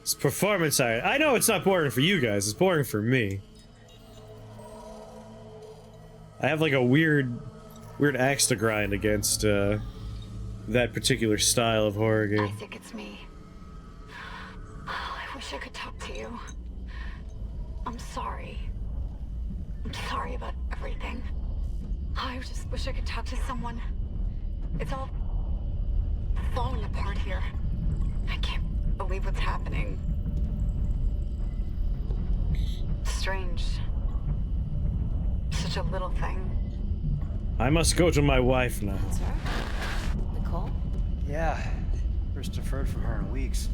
It's performance art. I know it's not boring for you guys, it's boring for me. I have like a weird axe to grind against that particular style of horror game. I think it's me. I wish I could talk to you. I'm sorry. I'm sorry about everything. I just wish I could talk to someone. It's all falling apart here. I can't believe what's happening. Strange. Such a little thing. I must go to my wife now. That's her? Nicole? Yeah. First deferred from her in weeks.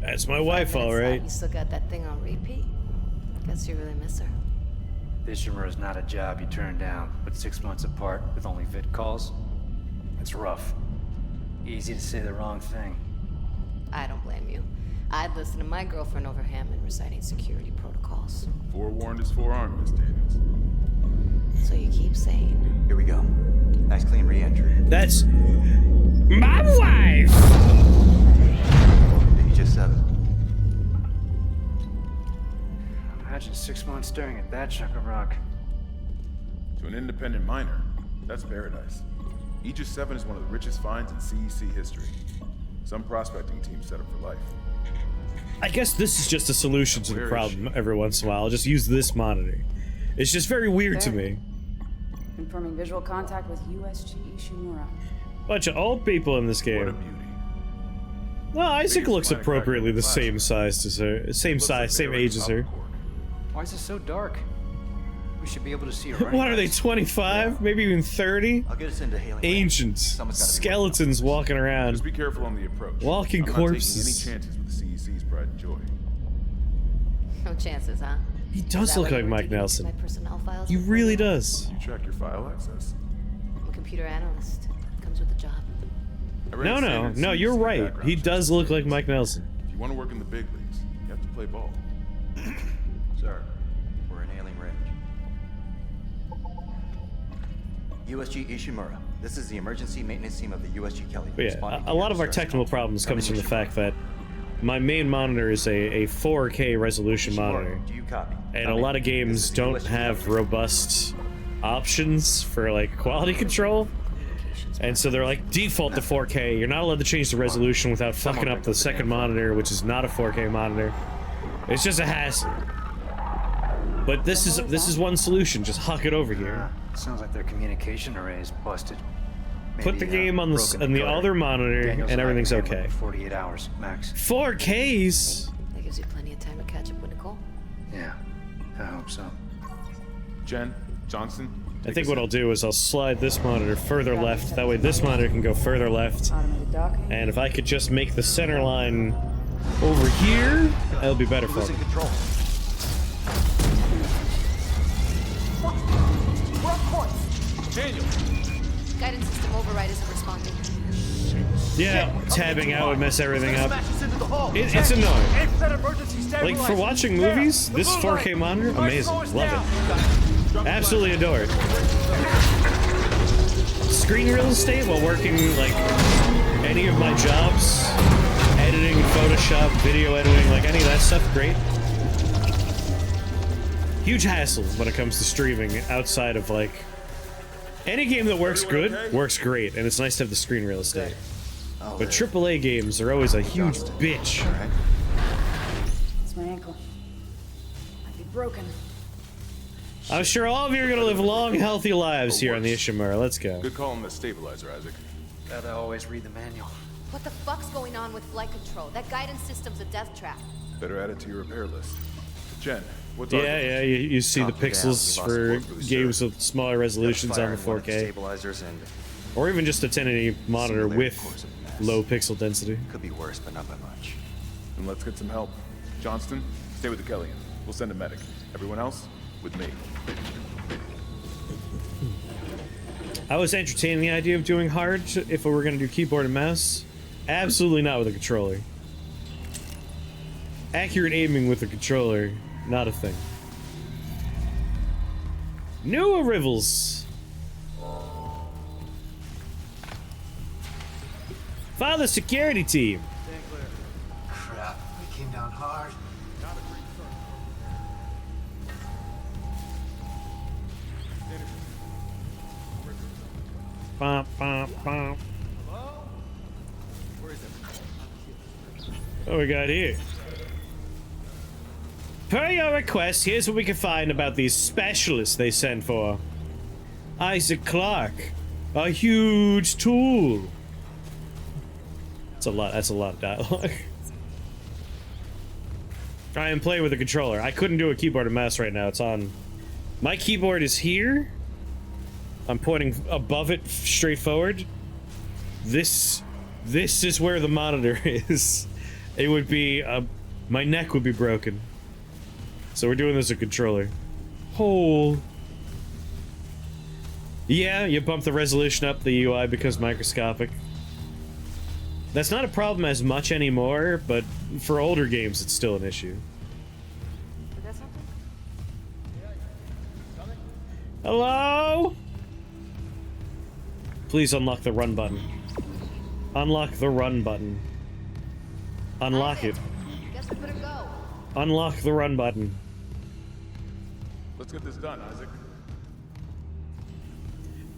That's my wife, all right. You still got that thing on repeat? Guess you really miss her. Fishermer is not a job you turn down, but 6 months apart with only vid calls. It's rough. Easy to say the wrong thing. I don't blame you. I'd listen to my girlfriend over Hammond reciting security protocols. Forewarned is forearmed, Miss Davis. So you keep saying. Here we go. Nice clean re-entry. That's my wife! Welcome to Aegis 7. Imagine 6 months staring at that chunk of rock. To an independent miner, that's paradise. Aegis 7 is one of the richest finds in CEC history. Some prospecting team set up for life. I guess this is just a solution to the problem every once in a while. I'll just use this monitor. It's just very weird to me. Confirming visual contact with USG Ishimura. Bunch of old people in this game. What a beauty. Well, Isaac Biggest looks line of appropriately the crack same size as her. Same size, same age as her. Why is it so dark? We should be able to see her. What are they, 25? Maybe even 30? I'll get us into hailing. Ancients. Someone's gotta be Skeletons walking around. Just be careful on the approach. Walking I'm corpses. not taking any chances with the CEC's pride and joy. No chances, huh? He Is does that look why like you were Mike digging into Nelson. my personnel files He before really that? does. You track your file access? I'm a computer analyst. Comes with the job. I read No, a no, standard no, you're CEC right. background He check. does look like Mike Nelson. If you want to work in the big leagues, you have to play ball. Sir, we're in hailing range. USG Ishimura. This is the emergency maintenance team of the USG Kelly. But yeah, Responding to a lot your of our distress technical call. problems comes from the Ishimura. fact that my main monitor is a 4K resolution Ishimura, monitor. do you copy? And a Copy. lot of This games is the don't USG have Kelly. robust options for like quality control. And so they're like, default to 4K. You're not allowed to change the resolution without fucking up the second monitor, which is not a 4K monitor. It's just a hassle. But this is one solution. Just huck it over here. Sounds like their communication array is busted. Put the Maybe, game on broken the gutter. other monitor, Daniel's and everything's library okay. in 48 hours max. 4Ks. That gives you plenty of time to catch up with Nicole. Yeah, I hope so. Jen, Johnson. I think what I'll do is I'll slide this monitor further left. That way this monitor can go further left. Automated docking. And if I could just make the center line over here, that'll be better for Losing me. control. We're off course. Daniel. Guidance system override isn't responding. Yeah, tabbing out would mess everything up. It's annoying. Like, for watching movies, this 4K monitor, amazing. Love it. Absolutely adore it. Screen real estate while working, like, any of my jobs, editing, Photoshop, video editing, like any of that stuff, great. Huge hassle when it comes to streaming outside of, like, any game that works good, works great, and it's nice to have the screen real estate. But AAA games are always a huge bitch. All right. It's my ankle. Might be broken. I'm sure all of you are gonna live long, healthy lives here on the Ishimura. Let's go. Good call on the stabilizer, Isaac. Gotta always read the manual. What the fuck's going on with flight control? That guidance system's a death trap. Better add it to your repair list. Jen, what's Yeah, you see the Copy that. pixels We lost for support for the games server. with smaller resolutions on the 4K. Stabilizers and Or even just a 1080 monitor Singularity course with of mass. low pixel density. Could be worse, but not by much. And let's get some help. Johnston, stay with the Kellyan. We'll send a medic. Everyone else, with me. I was entertaining the idea of doing hard if we were going to do keyboard and mouse. Absolutely not with a controller. Accurate aiming with a controller, not a thing. New arrivals. Father security team. Crap, we came down hard. Bum, bum, bum. What we got here? Per your request, here's what we can find about these specialists they sent for. Isaac Clarke, a huge tool. That's a lot of dialogue. I am playing with a controller. I couldn't do a keyboard and mouse right now. It's on. My keyboard is here. I'm pointing above it, straight forward. This is where the monitor is. It would be, my neck would be broken. So we're doing this with a controller. Oh. Yeah, you bump the resolution up, the UI becomes microscopic. That's not a problem as much anymore, but for older games, it's still an issue. Hello? Please unlock the run button. Unlock the run button. Unlock it. Guess we better go. Unlock the run button. Let's get this done, Isaac.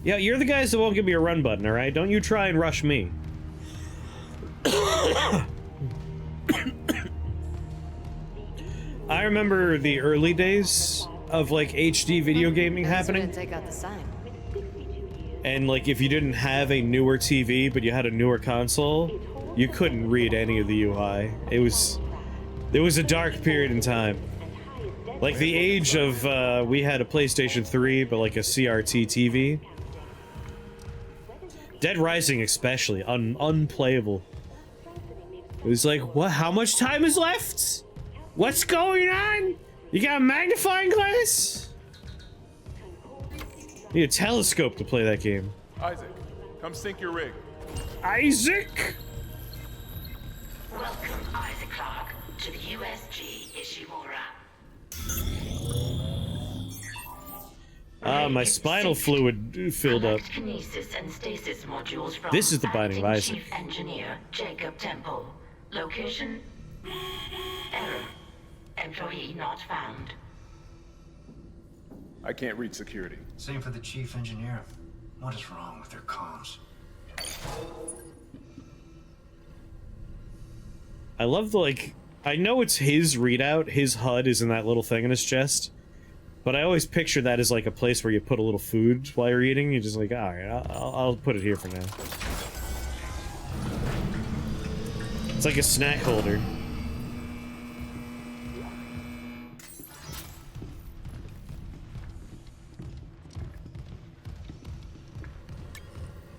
Yeah, you're the guys that won't give me a run button, alright? Don't you try and rush me. I remember the early days of, like, HD video gaming happening. Take out the sign. And, like, if you didn't have a newer TV, but you had a newer console, you couldn't read any of the UI. It was a dark period in time. Like, the age of, we had a PlayStation 3, but, like, a CRT TV. Dead Rising especially, unplayable. It was like, what? How much time is left? What's going on? You got a magnifying glass? Need a telescope to play that game. Isaac, come sync your rig. Isaac? Welcome, Isaac Clarke, to the USG Ishimura. My spinal fluid filled up. Kinesis and stasis modules from This is the binding of Isaac. Chief Engineer Jacob Temple. Location: error. Employee not found. I can't reach security. Same for the chief engineer. What is wrong with their comms? I love the, like, I know it's his readout, his HUD is in that little thing in his chest, but I always picture that as like a place where you put a little food while you're eating. You're just like, alright, I'll put it here for now. It's like a snack holder.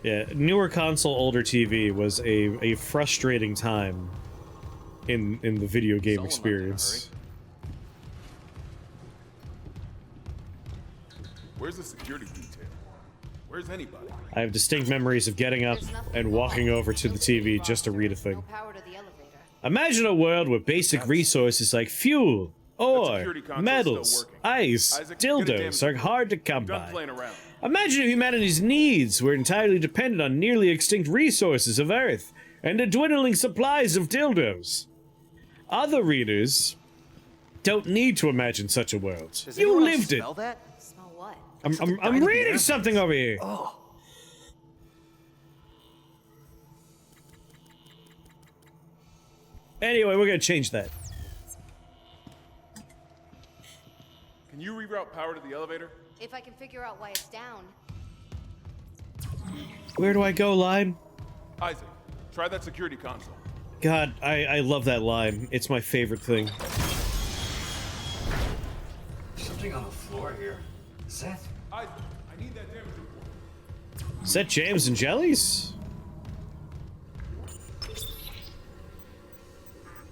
Yeah, newer console, older TV was a frustrating time in the video game experience. Where's the security detail? Where's anybody? I have distinct memories of getting up and walking over to the TV just to read a thing. Imagine a world where basic resources like fuel, ore, metals, ice, dildos are hard to come by. Imagine if humanity's needs were entirely dependent on nearly extinct resources of Earth and the dwindling supplies of dildos. Other readers don't need to imagine such a world. You lived it. Smell what? I'm reading something over here. Oh. Anyway, we're gonna change that. Can you reroute power to the elevator? If I can figure out why it's down. Where do I go, line? Isaac, try that security console. God, I love that line. It's my favorite thing. Something on the floor here. Seth? Isaac, I need that damage report. Is that jams and jellies?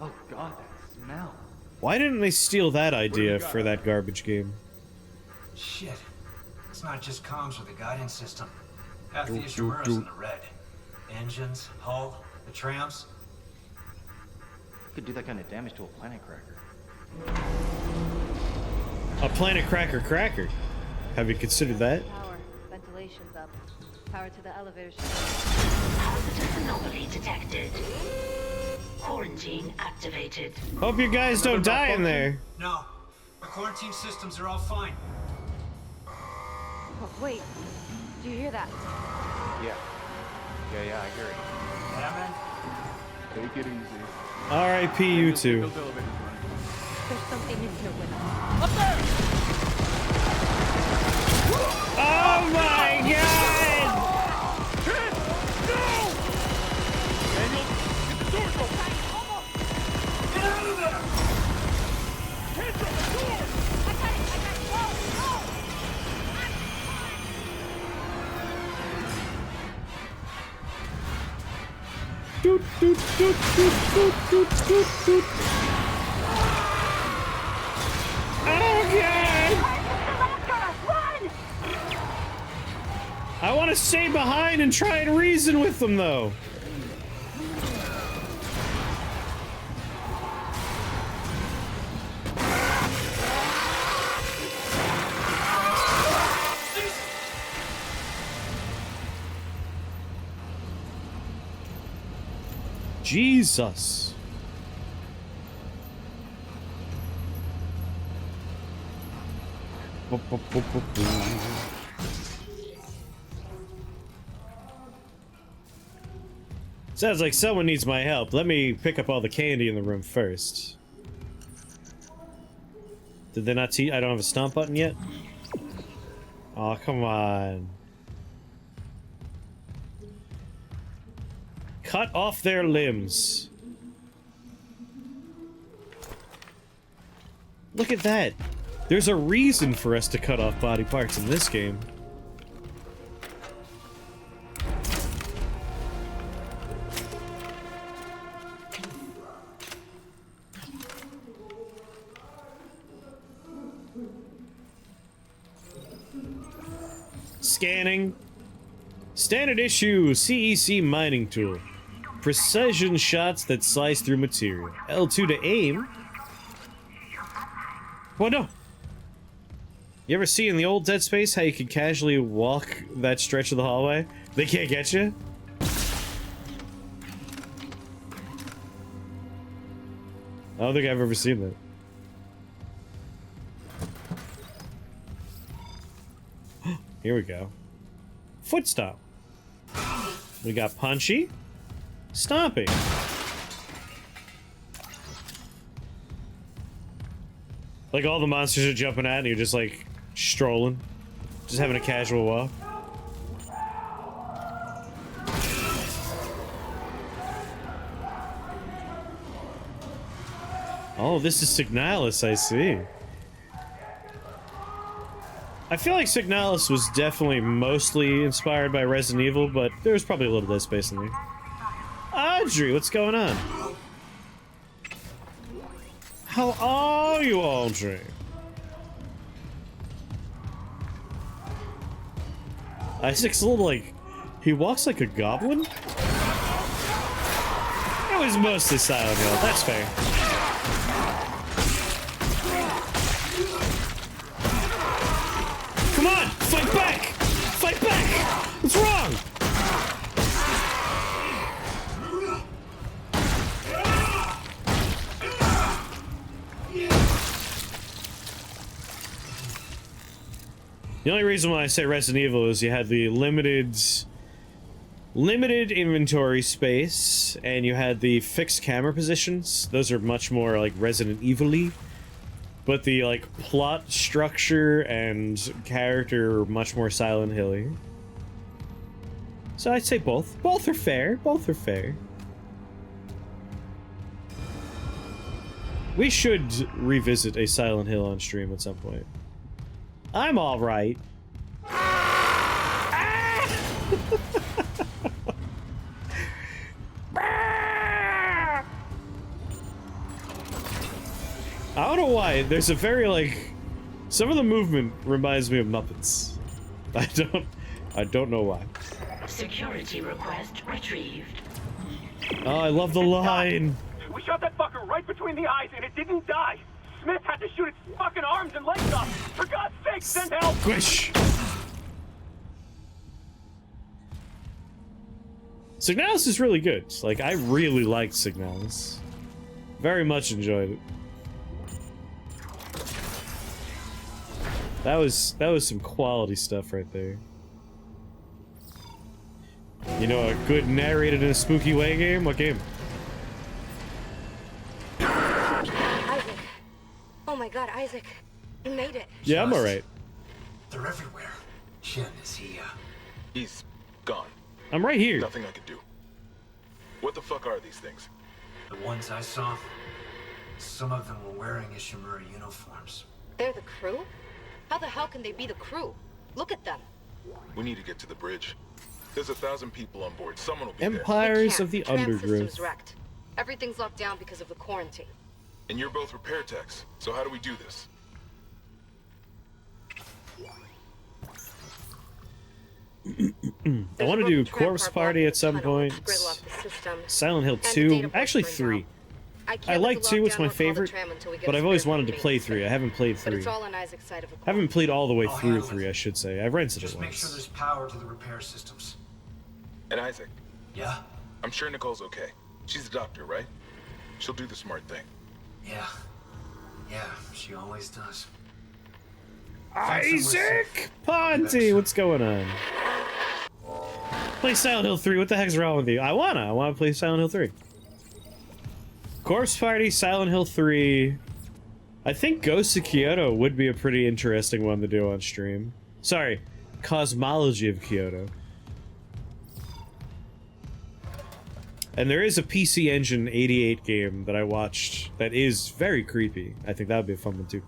Oh god, that smell. Why didn't they steal that idea for that garbage game? Shit. It's not just comms with the guidance system. Half the Ishimura's in the red. Engines, hull, the trams. Could do that kind of damage to a planet cracker. A planet cracker. Have you considered that? Power. Ventilation's up. Power to the elevator shaft. Hazardous anomaly detected. Quarantine activated. Hope you guys don't die in there. No. Our quarantine systems are all fine. Oh, wait. Do you hear that? Yeah, I hear it. Yeah, man. Take it easy. R.I.P. you two. There's something in here with us. Oh my god! Daniel, get the doors open! Get out of there! Hands on the door! I got it. Whoa, whoa! Doot, doot, doot, doot, doot, doot, doot, doot. Oh god! Run! I want to stay behind and try and reason with them, though. Jesus. Sounds like someone needs my help. Let me pick up all the candy in the room first. Did they not see? I don't have a stomp button yet? Oh, come on. Cut off their limbs. Look at that. There's a reason for us to cut off body parts in this game. Scanning. Standard issue CEC mining tool. Precision shots that slice through material. L2 to aim. What? No. You ever see in the old Dead Space how you can casually walk that stretch of the hallway? They can't get you? I don't think I've ever seen that. Here we go. Foot stomp. We got punchy. Stomping. Like all the monsters are jumping at and you're just like strolling. Just having a casual walk. Oh, this is Signalis, I see. I feel like Signalis was definitely mostly inspired by Resident Evil, but there was probably a little Dead Space in there. Audrey, what's going on? How are you, Audrey? Isaac's a little like... He walks like a goblin? It was mostly Silent Hill, that's fair. Come on! Fight back! Fight back! What's wrong? The only reason why I say Resident Evil is you had the limited inventory space, and you had the fixed camera positions. Those are much more like Resident Evil-y. But the like plot structure and character are much more Silent Hill-y. So I'd say both. Both are fair. Both are fair. We should revisit a Silent Hill on stream at some point. I'm all right. I don't know why. There's a very like, some of the movement reminds me of Muppets. I don't know why. Security request retrieved. Oh, I love the line. We shot that fucker right between the eyes and it didn't die. Smith had to shoot its fucking arms and legs off. For God's sake, send help! Squish. Signalis is really good. Like, I really liked Signalis. Very much enjoyed it. That was some quality stuff right there. You know, a good narrated in a spooky way game? What game? Isaac. Oh my god, Isaac. You made it. Yeah, I'm alright. They're everywhere. Shin, is he, He's gone. I'm right here. Nothing I can do. What the fuck are these things? The ones I saw, some of them were wearing Ishimura uniforms. They're the crew? How the hell can they be the crew? Look at them. We need to get to the bridge. There's 1,000 people on board. Someone will be Empires of the Tram Undergrowth. system's wrecked. Everything's locked down because of the quarantine. there. And you're both repair techs. So how do we do this? I want to do Corpse Party at some point. Silent Hill 2. Actually, 3. I like 2, it's my favorite. But I've always wanted to play 3. I haven't played 3. Haven't played all the way through 3, I should say. I've rented it Just make sure once. there's power to the repair systems. And Isaac, Yeah? I'm sure Nicole's okay. She's a doctor, right? She'll do the smart thing. Yeah. Yeah, she always does. Isaac! Ponty, what's going on? Play Silent Hill 3, what the heck's wrong with you? I wanna play Silent Hill 3. Corpse Party, Silent Hill 3. I think Ghost of Kyoto would be a pretty interesting one to do on stream. Sorry, Cosmology of Kyoto. And there is a PC Engine 88 game that I watched that is very creepy. I think that would be a fun one too.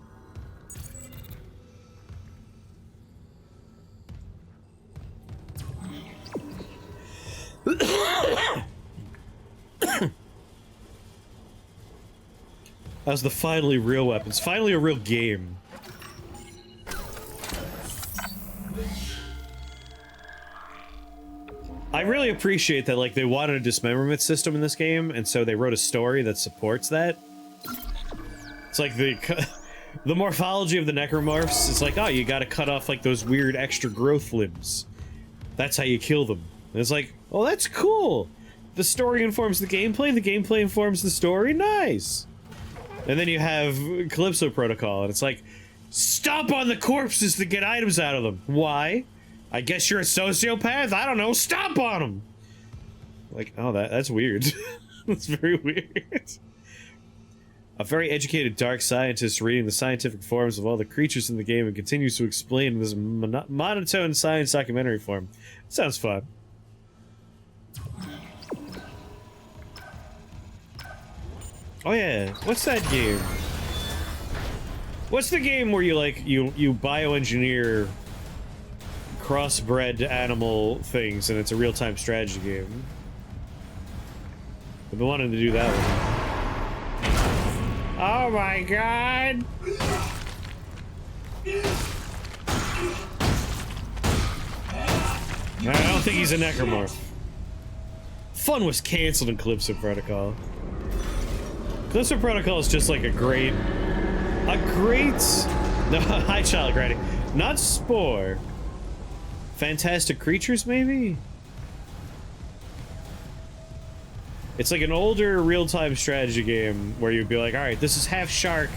How's the finally real weapons? Finally a real game. I really appreciate that, like, they wanted a dismemberment system in this game, and so they wrote a story that supports that. It's like the morphology of the necromorphs. It's like, oh, you gotta cut off, like, those weird extra growth limbs. That's how you kill them. And it's like, oh, that's cool! The story informs the gameplay informs the story, nice! And then you have Calypso Protocol, and it's like, stomp on the corpses to get items out of them. Why? I guess you're a sociopath? I don't know, stomp on them! Like, oh, that's weird. That's very weird. A very educated dark scientist reading the scientific forms of all the creatures in the game and continues to explain in this monotone science documentary form. Sounds fun. Oh yeah, what's that game? What's the game where you, like, you bioengineer crossbred animal things and it's a real-time strategy game? I've been wanting to do that one. Oh my god! I don't think he's a necromorph. Fun was cancelled in Calypso Protocol. Calypso Protocol is just like a great... No, hi Child Granny. Not Spore. Fantastic Creatures, maybe? It's like an older real-time strategy game where you'd be like, alright, this is half shark,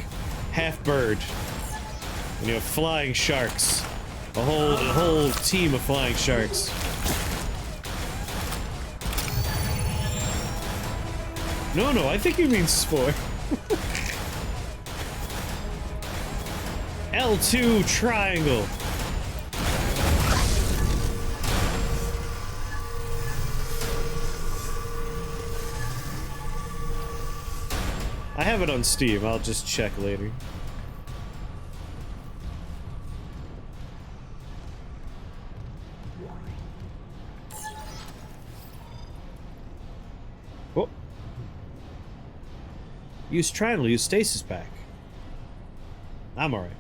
half bird. And you have flying sharks. A whole team of flying sharks. No, I think you mean Spore. L2 triangle. I have it on Steam, I'll just check later. Oh. Use triangle, use stasis pack. I'm alright.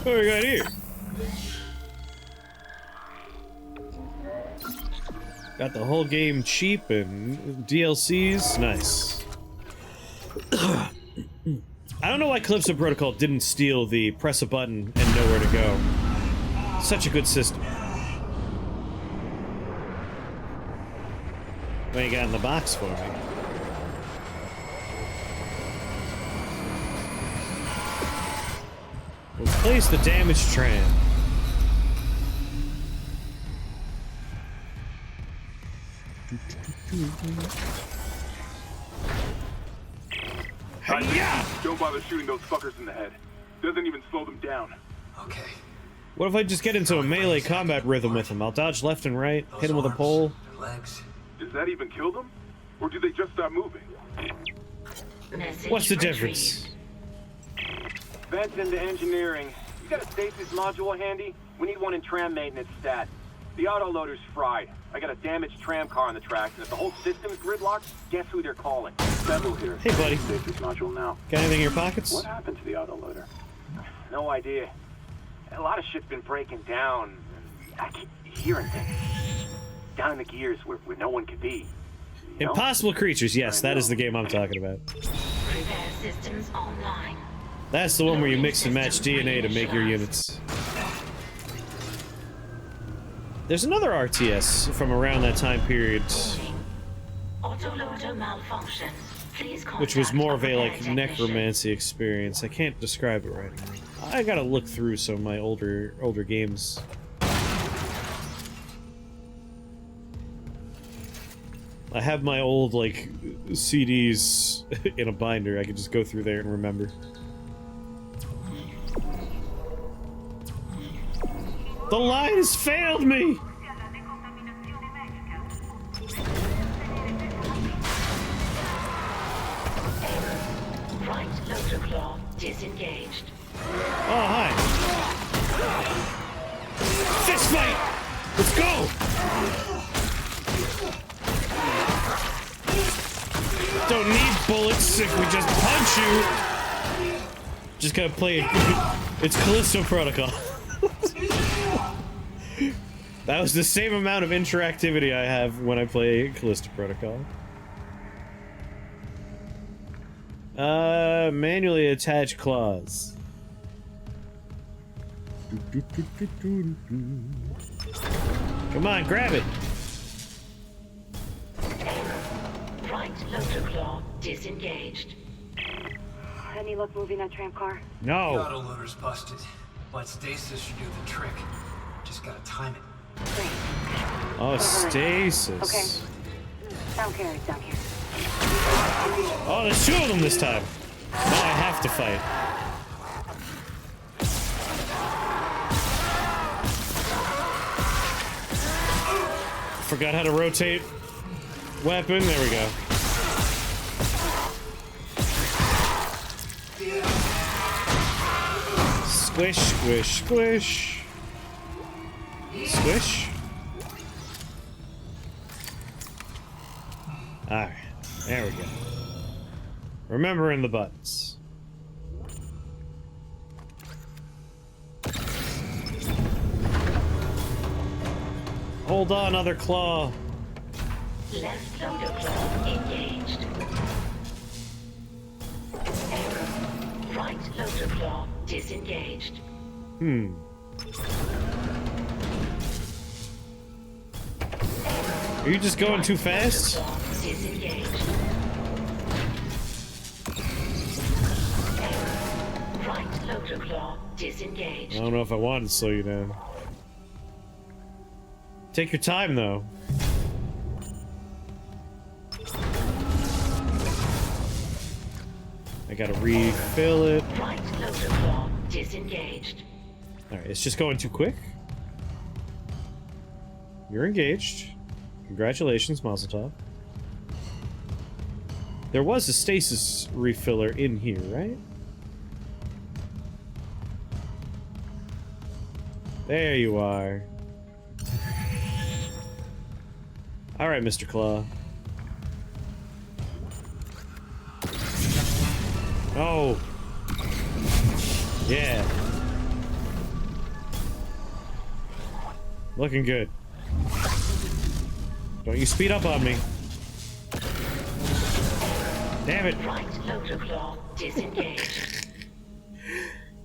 What do we got here? Got the whole game cheap and DLCs. Nice. I don't know why Calypso Protocol didn't steal the press a button and know where to go. Such a good system. What you got in the box for me? Replace the damaged tram. Yeah! Don't bother shooting those fuckers in the head. Doesn't even slow them down. Okay. What if I just get into a melee combat rhythm with him? I'll dodge left and right, hit him with a pole. Legs. Does that even kill them? Or do they just stop moving? What's the difference? Vents into engineering. You got a stasis module handy? We need one in tram maintenance stat. The autoloader's fried. I got a damaged tram car on the tracks, and if the whole system's gridlocked, guess who they're calling? Several here. Hey, buddy. Stasis module now. Got anything in your pockets? What happened to the autoloader? No idea. A lot of shit's been breaking down. I keep hearing things. Down in the gears where no one could be. You know? Impossible creatures, yes, that is the game I'm talking about. Repair systems online. That's the one where you mix and match DNA to make your units. There's another RTS from around that time period, Autoloader malfunction. Please which was more of a, like, technician. necromancy experience. I can't describe it right now. I gotta look through some of my older games. I have my old, like, CDs in a binder. I can just go through there and remember. The line has failed me! Right loader claw disengaged. Oh, hi. Fist fight! Let's go! Don't need bullets if we just punch you. Just gotta play it. It's Callisto Protocol. That was the same amount of interactivity I have when I play Callisto Protocol. Manually attach claws. Come on, grab it. Right loader claw disengaged. Any luck moving that tram car? The No. autoloader's busted, but stasis should do the trick. Just gotta time it. Great. Oh, stasis. Okay. Sound carries down here. Oh, there's two of them this time. Now I have to fight. Forgot how to rotate weapon. There we go. Squish, squish, squish. Squish. Alright, there we go. Remembering the buttons. Hold on, other claw. Left loader claw engaged. Error. Right loader claw disengaged. Are you just going too fast? Disengaged. Error. Right loader claw I disengaged. don't know if I wanted to slow you down. Take your time, though. I gotta refill it. Right loader claw disengaged. Alright, it's just going too quick. You're engaged. Congratulations, Mazel Tov. There was a stasis refiller in here, right? There you are. Alright, Mr. Claw. Oh. Yeah. Looking good. Don't you speed up on me. Damn it. Right loader claw disengaged.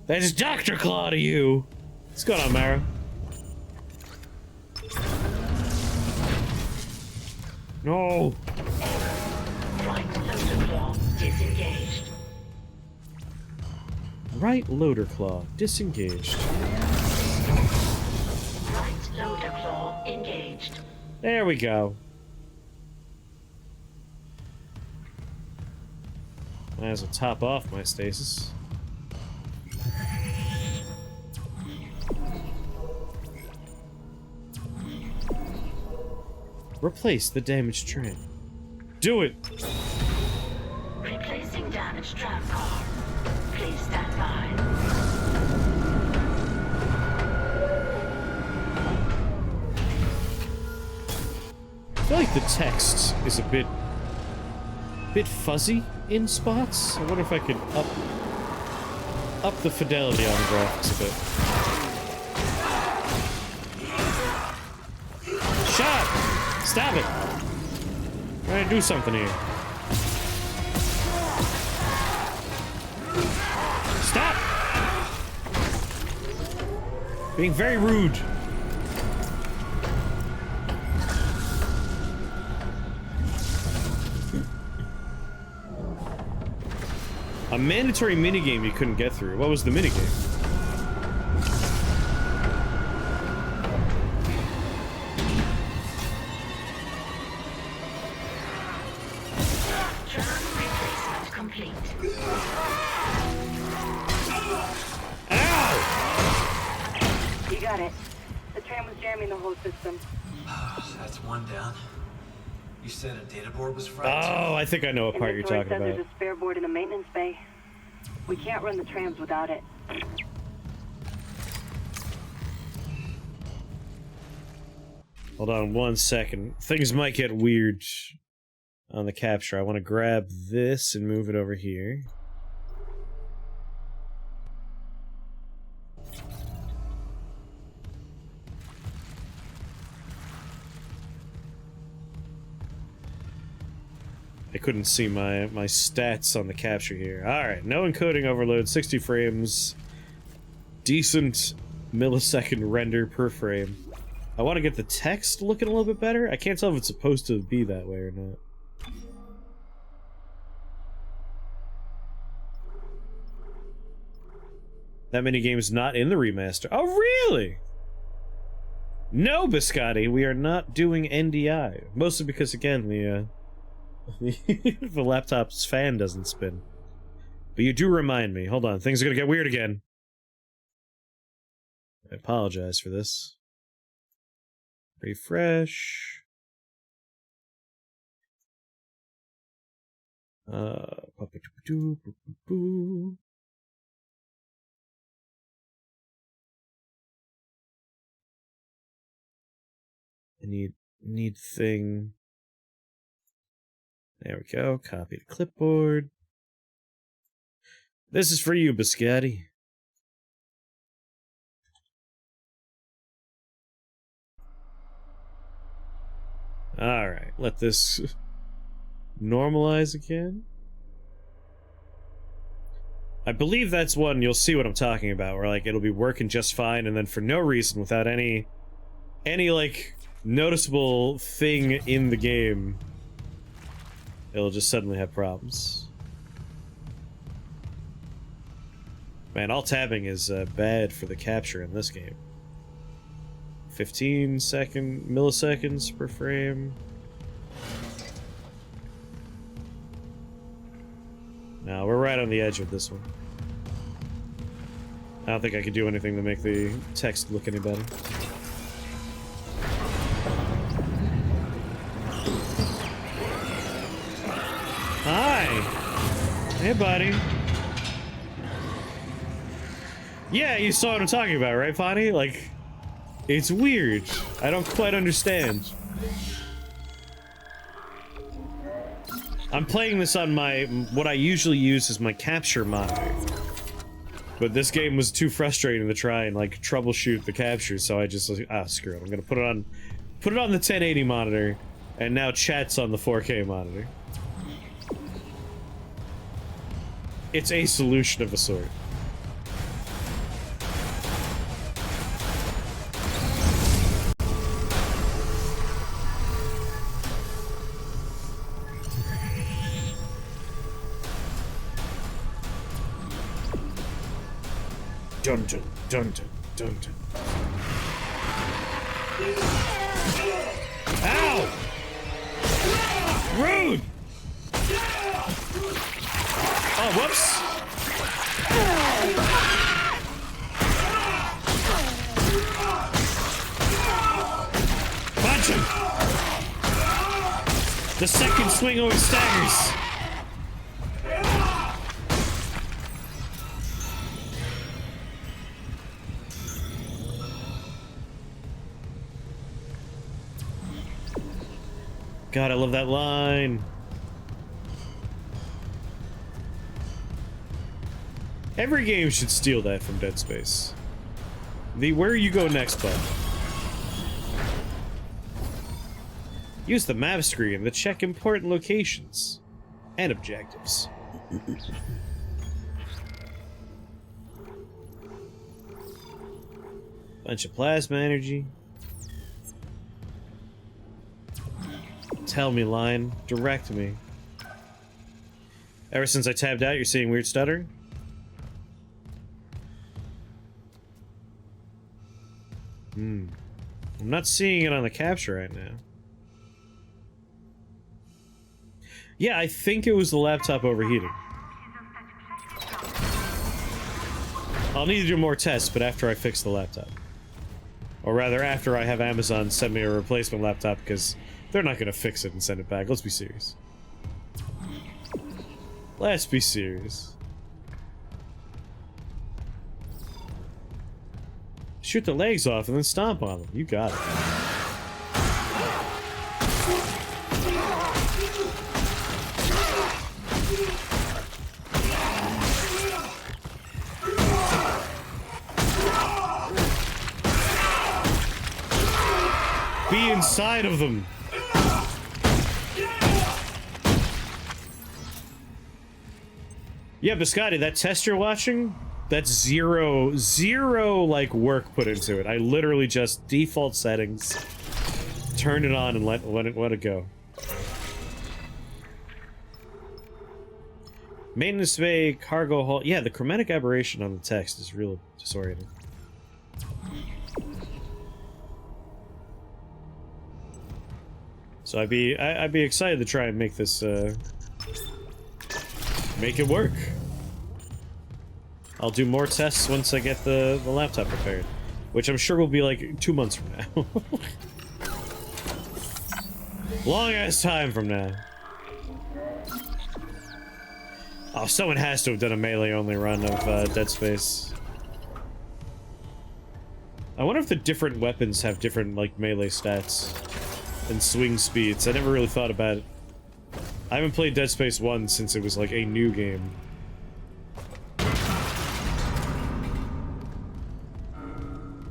That's Dr. Claw to you. What's going on, Mara? No! Right loader claw disengaged. Right loader claw disengaged. Right loader claw engaged. There we go. Might as well top off my stasis. Replace the damaged train. Do it! Replacing damaged tram car. Please stand by. I feel like the text is a bit fuzzy in spots. I wonder if I could up the fidelity on the graphics a bit. Shut! Stop it! I'm trying to do something here. Stop! Being very rude. A mandatory minigame you couldn't get through. What was the minigame? Tram replacement complete. Ow! You got it. The tram was jamming the whole system. That's one down. You said a data board was fried. Oh, I think I know what part you're Inventory talking says about. there's a spare board in the maintenance bay. We can't run the trams without it. Hold on 1 second. Things might get weird on the capture. I want to grab this and move it over here. I couldn't see my stats on the capture here. Alright, no encoding overload, 60 frames. Decent millisecond render per frame. I want to get the text looking a little bit better. I can't tell if it's supposed to be that way or not. That many games not in the remaster. Oh, really? No, Biscotti, we are not doing NDI. Mostly because, again, the laptop's fan doesn't spin. But you do remind me. Hold on, things are gonna get weird again. I apologize for this. Refresh. I need thing. There we go. Copy to clipboard. This is for you, Biscotti. Alright, let this normalize again. I believe that's one, you'll see what I'm talking about, where like it'll be working just fine, and then for no reason, without any like noticeable thing in the game, it'll just suddenly have problems. Man, alt tabbing is bad for the capture in this game. 15 milliseconds per frame. No, we're right on the edge of this one. I don't think I could do anything to make the text look any better. Hi! Hey, buddy. Yeah, you saw what I'm talking about, right, Fonny? Like, it's weird. I don't quite understand. I'm playing this on my, what I usually use is my capture monitor. But this game was too frustrating to try and, like, troubleshoot the capture, so I just, like, ah, screw it. I'm gonna put it on the 1080 monitor, and now chat's on the 4K monitor. It's a solution of a sort. Dun dun dun dun dun dun. Ow! Rude! Oh, whoops! Punch him! The second swing always staggers. God, I love that line. Every game should steal that from Dead Space. The where you go next button. Use the map screen to check important locations and objectives. Bunch of plasma energy. Tell me, line. Direct me. Ever since I tabbed out, you're seeing weird stuttering? I'm not seeing it on the capture right now. Yeah, I think it was the laptop overheating. I'll need to do more tests, but after I fix the laptop. Or rather, after I have Amazon send me a replacement laptop, because they're not going to fix it and send it back. Let's be serious. Let's be serious. Shoot the legs off and then stomp on them. You got it. Be inside of them. Yeah, Biscotti, that test you're watching, that's zero like work put into it. I literally just default settings, turn it on and let it go. Maintenance bay, cargo hold. Yeah, the chromatic aberration on the text is real disorienting. So I'd be excited to try and make this make it work. I'll do more tests once I get the laptop repaired, which I'm sure will be like 2 months from now. Long ass time from now. Oh, someone has to have done a melee only run of Dead Space. I wonder if the different weapons have different like melee stats and swing speeds. I never really thought about it. I haven't played Dead Space 1 since it was like a new game.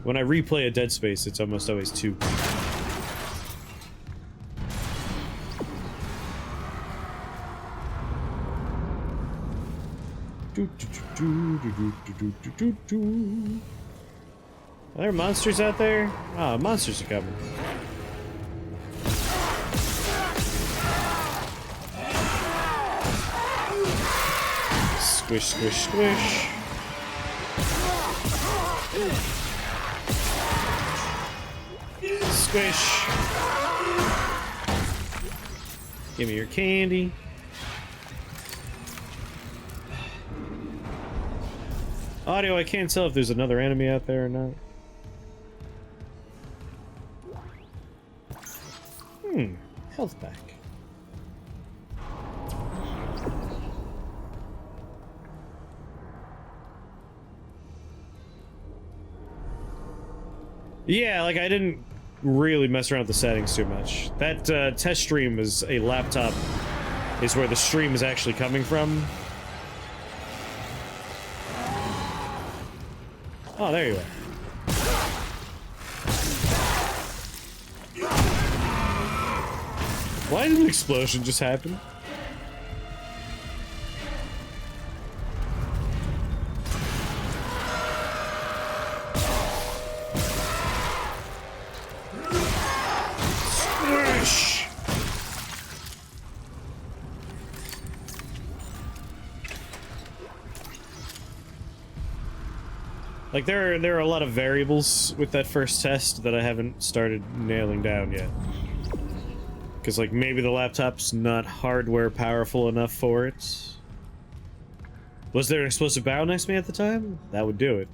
When I replay a Dead Space, it's almost always 2. Are there monsters out there? Ah, monsters are coming. Squish, squish, squish. Squish. Give me your candy. Audio, I can't tell if there's another enemy out there or not. Health pack. Yeah, like I didn't really mess around with the settings too much. That test stream is a laptop, is where the stream is actually coming from. Oh, there you are. Why did an explosion just happen? Squish! Like, there are a lot of variables with that first test that I haven't started nailing down yet. Because, like, maybe the laptop's not hardware powerful enough for it. Was there an explosive barrel next to me at the time? That would do it.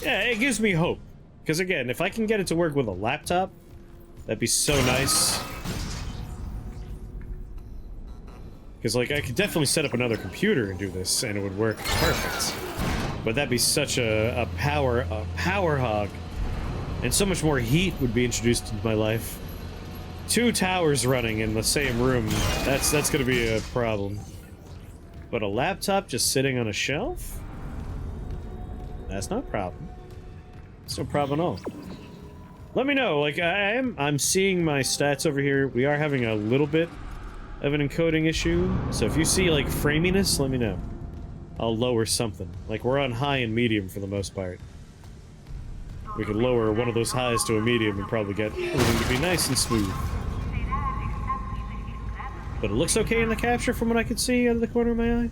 Yeah, it gives me hope. Because, again, if I can get it to work with a laptop, that'd be so nice. Because, like, I could definitely set up another computer and do this, and it would work perfect. But that'd be such a power hog. And so much more heat would be introduced into my life. 2 towers running in the same room, that's gonna be a problem. But a laptop just sitting on a shelf? That's not a problem. It's no problem at all. Let me know, like, I'm seeing my stats over here. We are having a little bit of an encoding issue, so if you see, like, framiness, let me know. I'll lower something. Like, we're on high and medium for the most part. We could lower one of those highs to a medium and probably get everything to be nice and smooth. But it looks okay in the capture from what I could see out of the corner of my eye.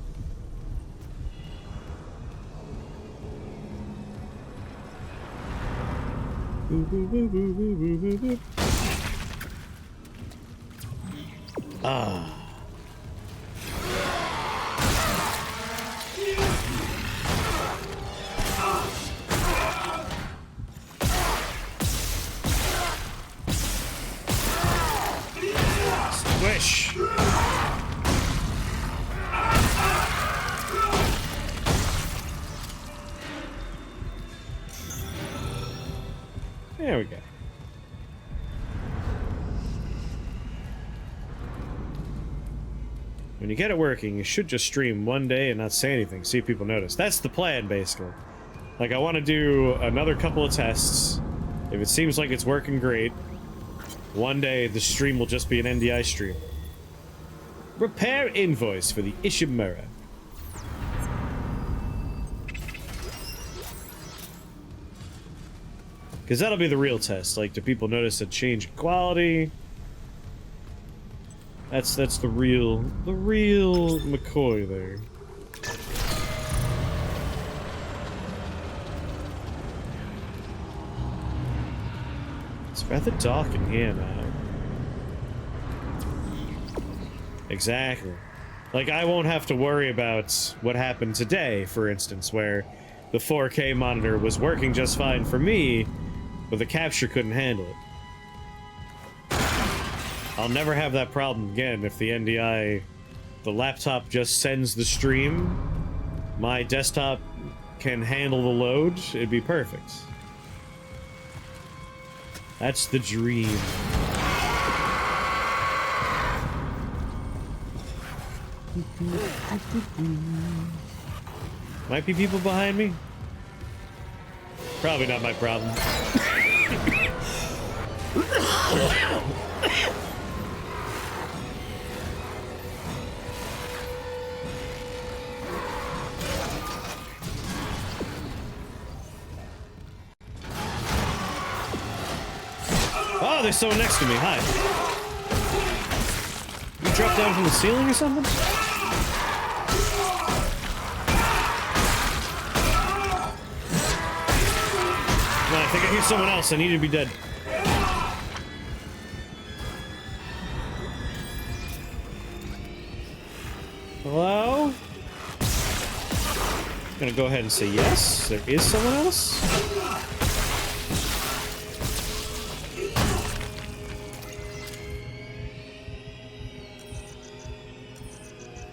Ah. Squish. There we go. When you get it working, you should just stream one day and not say anything, see if people notice. That's the plan, basically. Like, I want to do another couple of tests. If it seems like it's working great, one day the stream will just be an NDI stream. Repair invoice for the Ishimura. Because that'll be the real test. Like, do people notice a change in quality? That's the real McCoy there. It's rather dark in here now. Exactly. Like, I won't have to worry about what happened today, for instance, where the 4K monitor was working just fine for me, but the capture couldn't handle it. I'll never have that problem again if the NDI, the laptop just sends the stream, my desktop can handle the load, it'd be perfect. That's the dream. Might be people behind me. Probably not my problem. Oh, there's someone next to me. Hi. You dropped down from the ceiling or something? No, I think I hear someone else. I need to be dead. Hello? I'm gonna go ahead and say yes. There is someone else.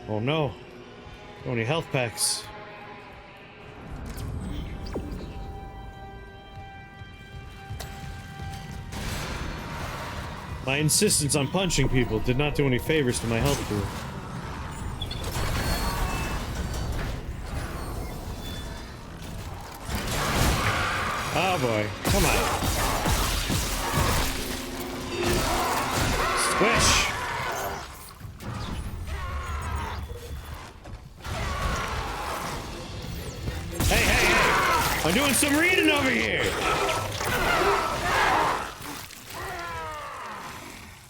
Oh no. Don't any health packs. My insistence on punching people did not do any favors to my health pool. Oh boy, come on. Squish! Hey! I'm doing some reading over here!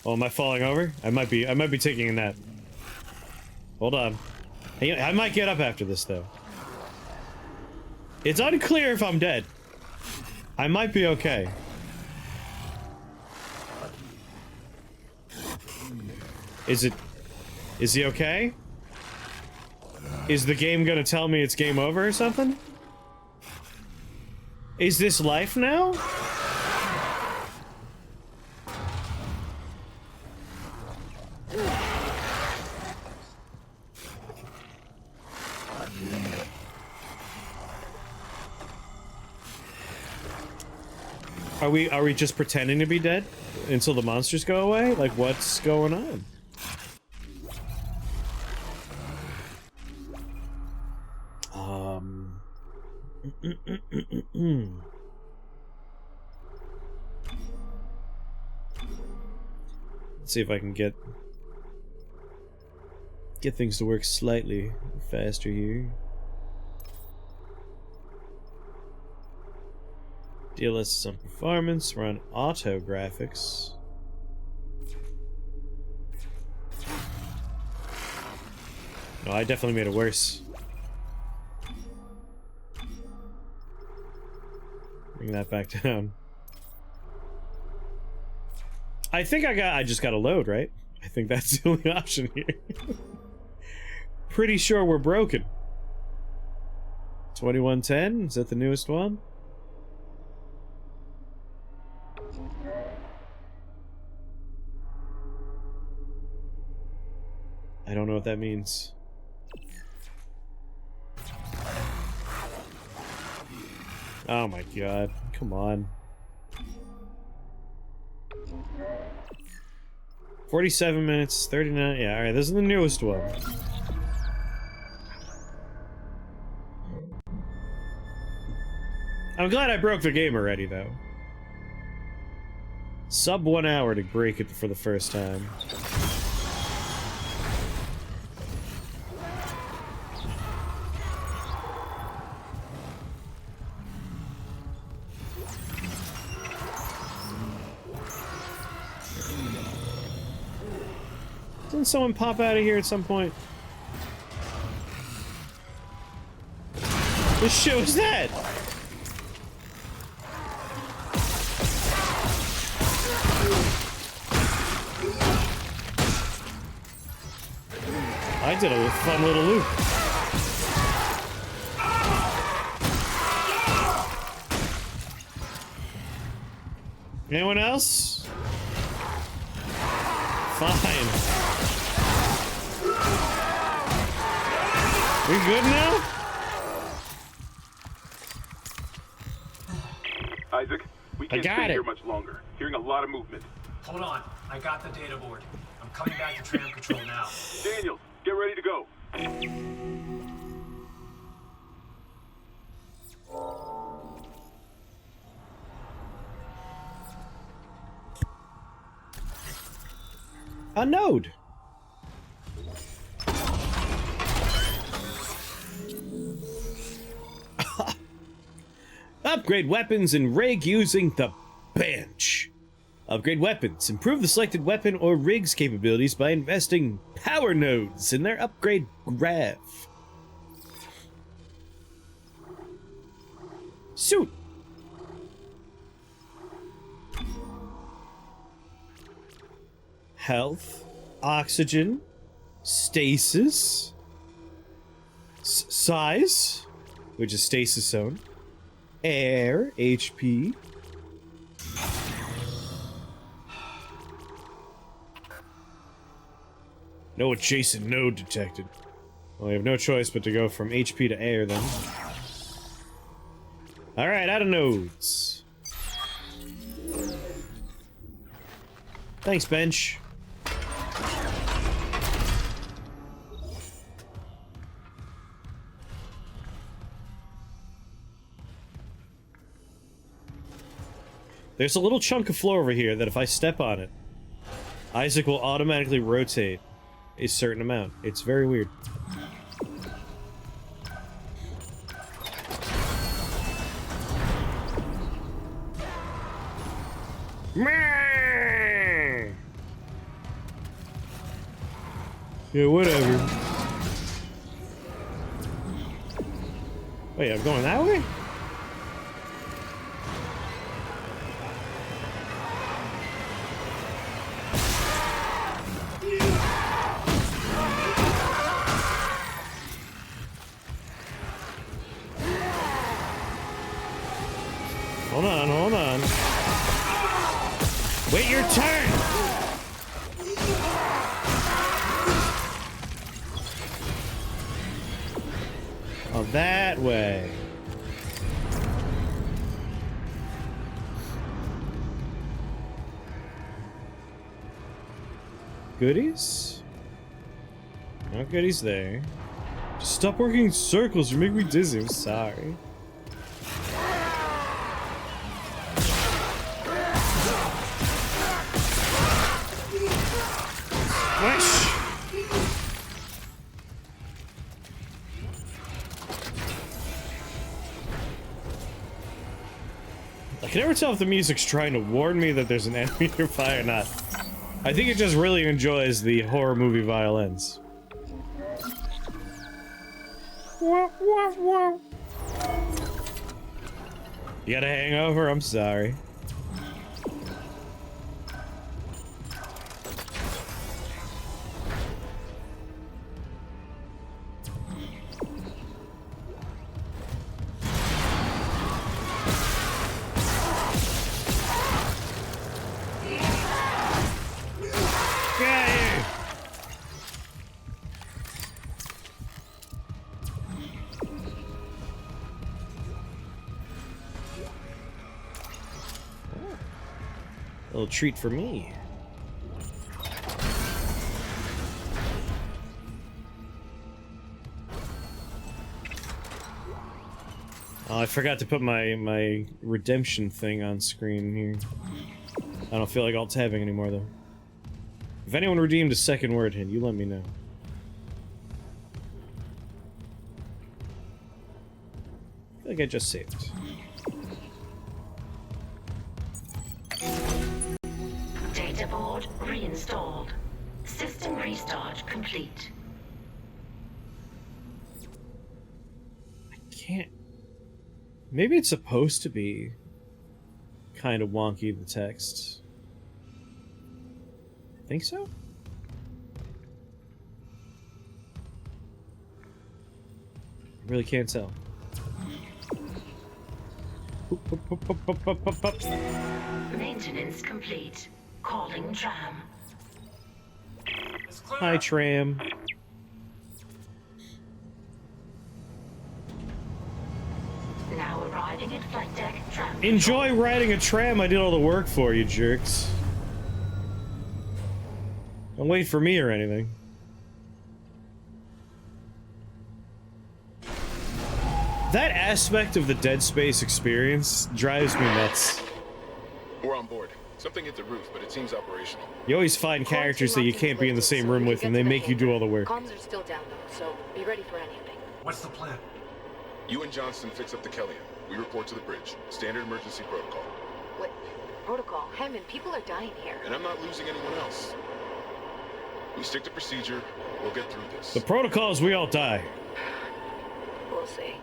Oh, am I falling over? I might be taking a nap. Hold on. I might get up after this, though. It's unclear if I'm dead. I might be okay. Is he okay? Is the game gonna tell me it's game over or something? Is this life now? Are we just pretending to be dead until the monsters go away? Like, what's going on? Let's see if I can get things to work slightly faster here. DLS is on performance, we're on auto graphics. No, I definitely made it worse. Bring that back down. I think I just got to load, right? I think that's the only option here. Pretty sure we're broken. 2110, is that the newest one? I don't know what that means. Oh my god, come on. 47 minutes, 39, yeah, alright, this is the newest one. I'm glad I broke the game already, though. Sub 1 hour to break it for the first time. Didn't someone pop out of here at some point? What shit was that? I did a fun little loop. Anyone else? Fine. We good now? Isaac, we can't stay it. here much longer. Hearing a lot of movement. Hold on. I got the data board. I'm coming back to tram control now. Daniel, get ready to go. A node. Upgrade weapons and rig using the bench. Upgrade weapons. Improve the selected weapon or rig's capabilities by investing power nodes in their upgrade graph. Suit. Health, oxygen, stasis, size, which is stasis zone, air, HP. No adjacent node detected. Well, we have no choice but to go from HP to air then. Alright, out of nodes. Thanks, bench. There's a little chunk of floor over here that if I step on it, Isaac will automatically rotate a certain amount. It's very weird. Yeah, whatever. Wait, I'm going that way? Hold on, hold on. Wait your turn! Oh, that way. Goodies? No goodies there. Just stop working in circles, you make me dizzy, I'm sorry. Squish! I can never tell if the music's trying to warn me that there's an enemy nearby or not. I think it just really enjoys the horror movie violins. You got a hangover? I'm sorry. Little treat for me. Oh, I forgot to put my redemption thing on screen here. I don't feel like alt-tabbing anymore though. If anyone redeemed a second word hint, you let me know. I feel like I just saved. Data board reinstalled. System restart complete. I can't... Maybe it's supposed to be kind of wonky, the text. Think so? I really can't tell. Maintenance complete. Calling tram. Hi, tram. Now arriving at flight deck tram. Enjoy riding a tram. I did all the work for you, jerks. Don't wait for me or anything. That aspect of the Dead Space experience drives me nuts. We're on board. Something hit the roof, but it seems operational. You always find characters that you can't be in the same room with, and they make you do all the work. Comms are still down though, so be ready for anything. What's the plan? You and Johnston fix up the Kellion. We report to the bridge. Standard emergency protocol. What? Protocol? Hammond, people are dying here. And I'm not losing anyone else. We stick to procedure. We'll get through this. The protocol is we all die. We'll see.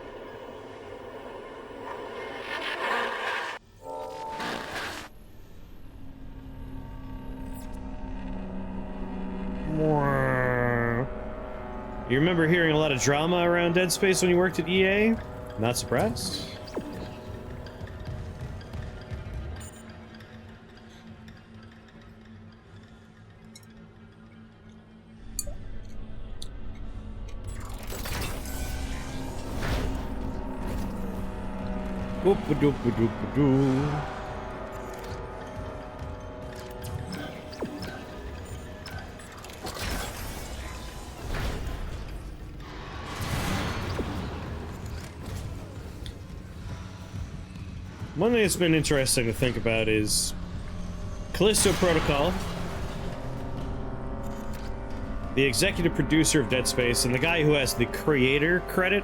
You remember hearing a lot of drama around Dead Space when you worked at EA? Not surprised. Boop-a-doop-a-doop-a-doo. One thing that's been interesting to think about is Callisto Protocol, the executive producer of Dead Space, and the guy who has the creator credit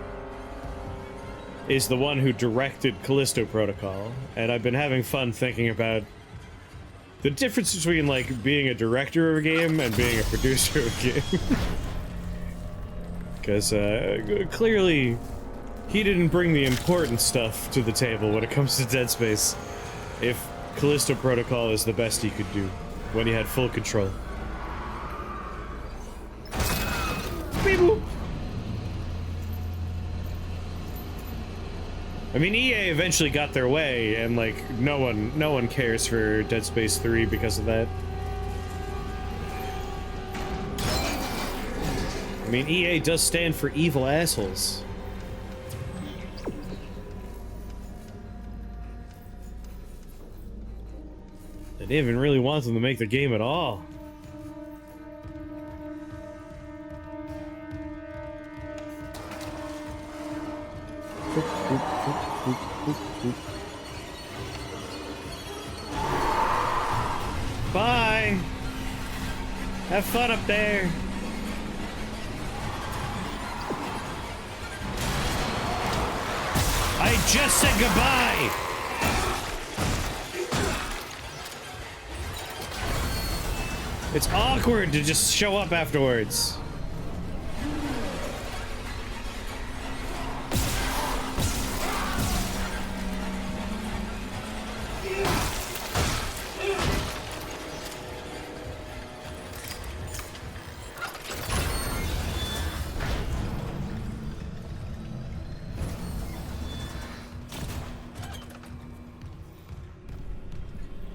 is the one who directed Callisto Protocol. And I've been having fun thinking about the difference between, like, being a director of a game and being a producer of a game. Because, clearly, he didn't bring the important stuff to the table when it comes to Dead Space. If Callisto Protocol is the best he could do when he had full control. Beep boop. I mean, EA eventually got their way, and like no one cares for Dead Space 3 because of that. I mean, EA does stand for evil assholes. They didn't even really want them to make the game at all. Bye! Have fun up there! I just said goodbye! It's awkward to just show up afterwards.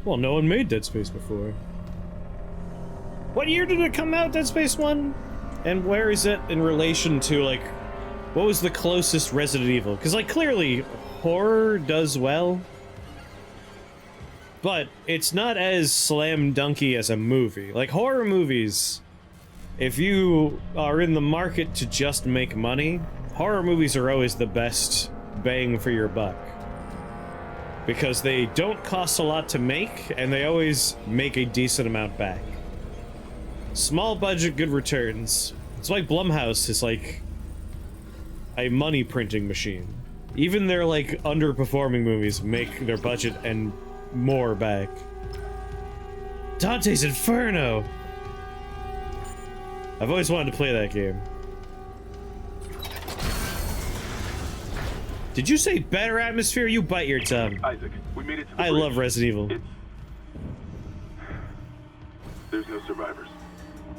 Well, no one made Dead Space before. What year did it come out, Dead Space 1? And where is it in relation to, like, what was the closest Resident Evil? Because, like, clearly, horror does well. But it's not as slam dunky as a movie. Like, horror movies, if you are in the market to just make money, horror movies are always the best bang for your buck. Because they don't cost a lot to make, and they always make a decent amount back. Small budget, good returns. It's like Blumhouse is like a money printing machine. Even their like underperforming movies make their budget and more back. Dante's Inferno! I've always wanted to play that game. Did you say better atmosphere? You bite your tongue. Isaac, we made it to the I bridge. love Resident Evil. There's no survivors.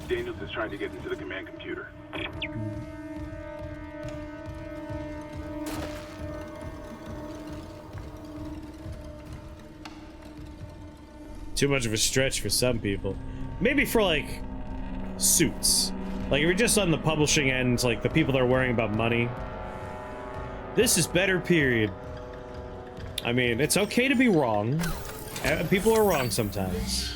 Daniels is trying to get into the command computer. Too much of a stretch for some people. Maybe for, like, suits. Like, if you're just on the publishing end, like, the people that are worrying about money. This is better, period. I mean, it's okay to be wrong. People are wrong sometimes.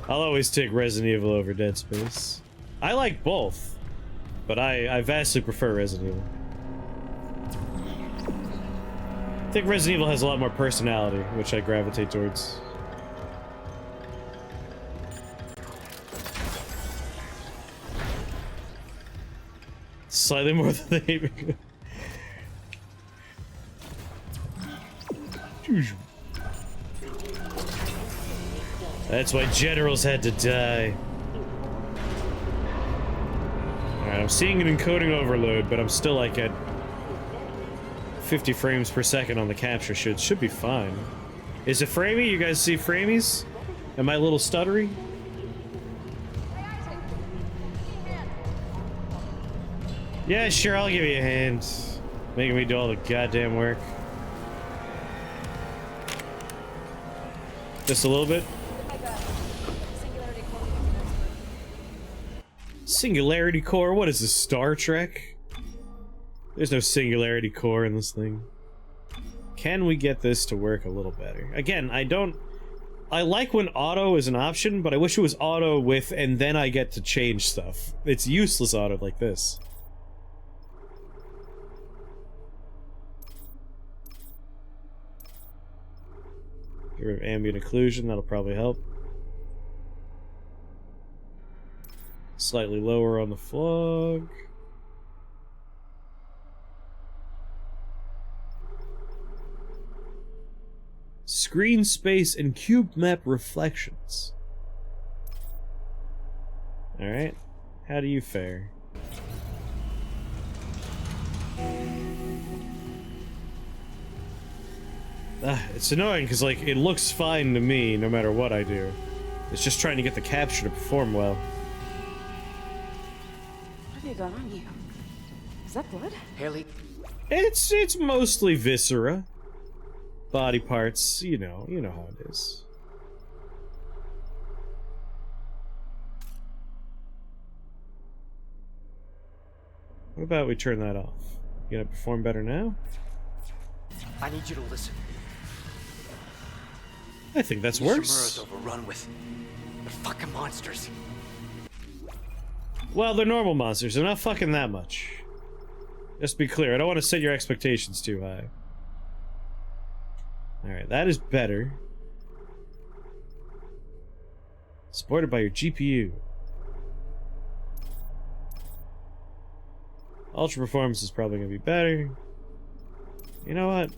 I'll always take Resident Evil over Dead Space. I like both, but I vastly prefer Resident Evil. I think Resident Evil has a lot more personality, which I gravitate towards. Slightly more than they hate me. That's why generals had to die. Alright, I'm seeing an encoding overload, but I'm still like at 50 frames per second on the capture. Should be fine. Is it framey? You guys see framies? Am I a little stuttery? Yeah, sure, I'll give you a hand. Making me do all the goddamn work. Just a little bit. Singularity core? What is this, Star Trek? There's no singularity core in this thing. Can we get this to work a little better? Again, I like when auto is an option, but I wish it was auto with, and then I get to change stuff. It's useless auto like this. Get rid of ambient occlusion, that'll probably help. Slightly lower on the fog. Screen space and cube map reflections. Alright. How do you fare? It's annoying because, like, it looks fine to me no matter what I do. It's just trying to get the capture to perform well. What have you got on you? Is that blood? Haley? It's mostly viscera. Body parts, you know how it is. What about we turn that off? You gonna perform better now? I need you to listen. I think that's worse. Ishimura's overrun with fucking monsters. Well, they're normal monsters. They're not fucking that much. Just to be clear, I don't want to set your expectations too high. Alright, that is better. Supported by your GPU. Ultra performance is probably gonna be better. You know what?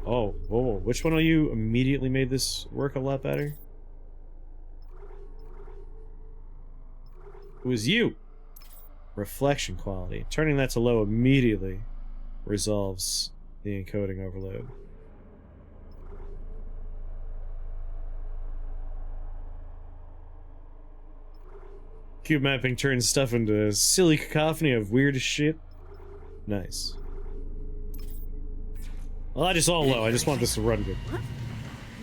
Oh, whoa, which one of you immediately made this work a lot better? It was you! Reflection quality. Turning that to low immediately resolves the encoding overload. Cube mapping turns stuff into a silly cacophony of weird as shit. Nice. Well, I just all low. I just want this to run good. What?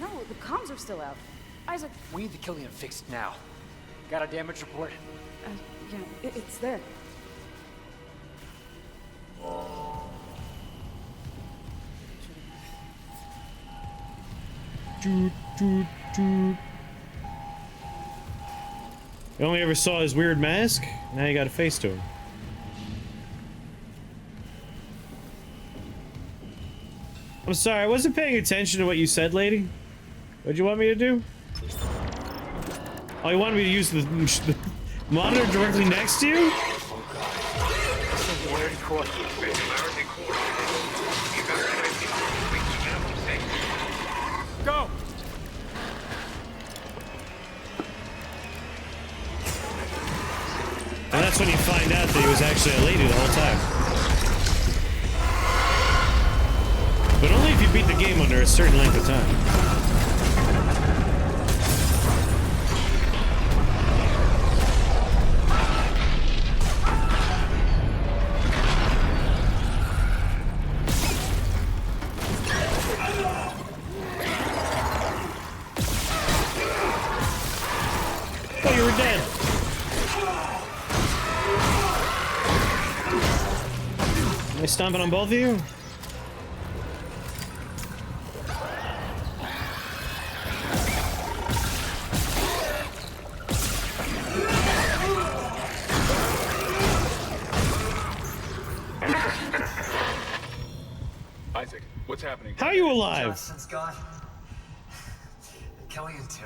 No, the comms are still out. Isaac. We need the Killian fixed now. Got a damage report? Yeah, it's there. Doot, doot, doot. You only ever saw his weird mask? Now you got a face to him. I'm sorry, I wasn't paying attention to what you said, lady. What'd you want me to do? Oh, you wanted me to use the monitor directly next to you? Oh god. Singularity core. Go! And that's when you find out that he was actually a lady the whole time. But only if you beat the game under a certain length of time. Oh, you were dead. Am I stomping on both of you? Isaac, what's happening? How are you alive? Johnson's gone. Killian too.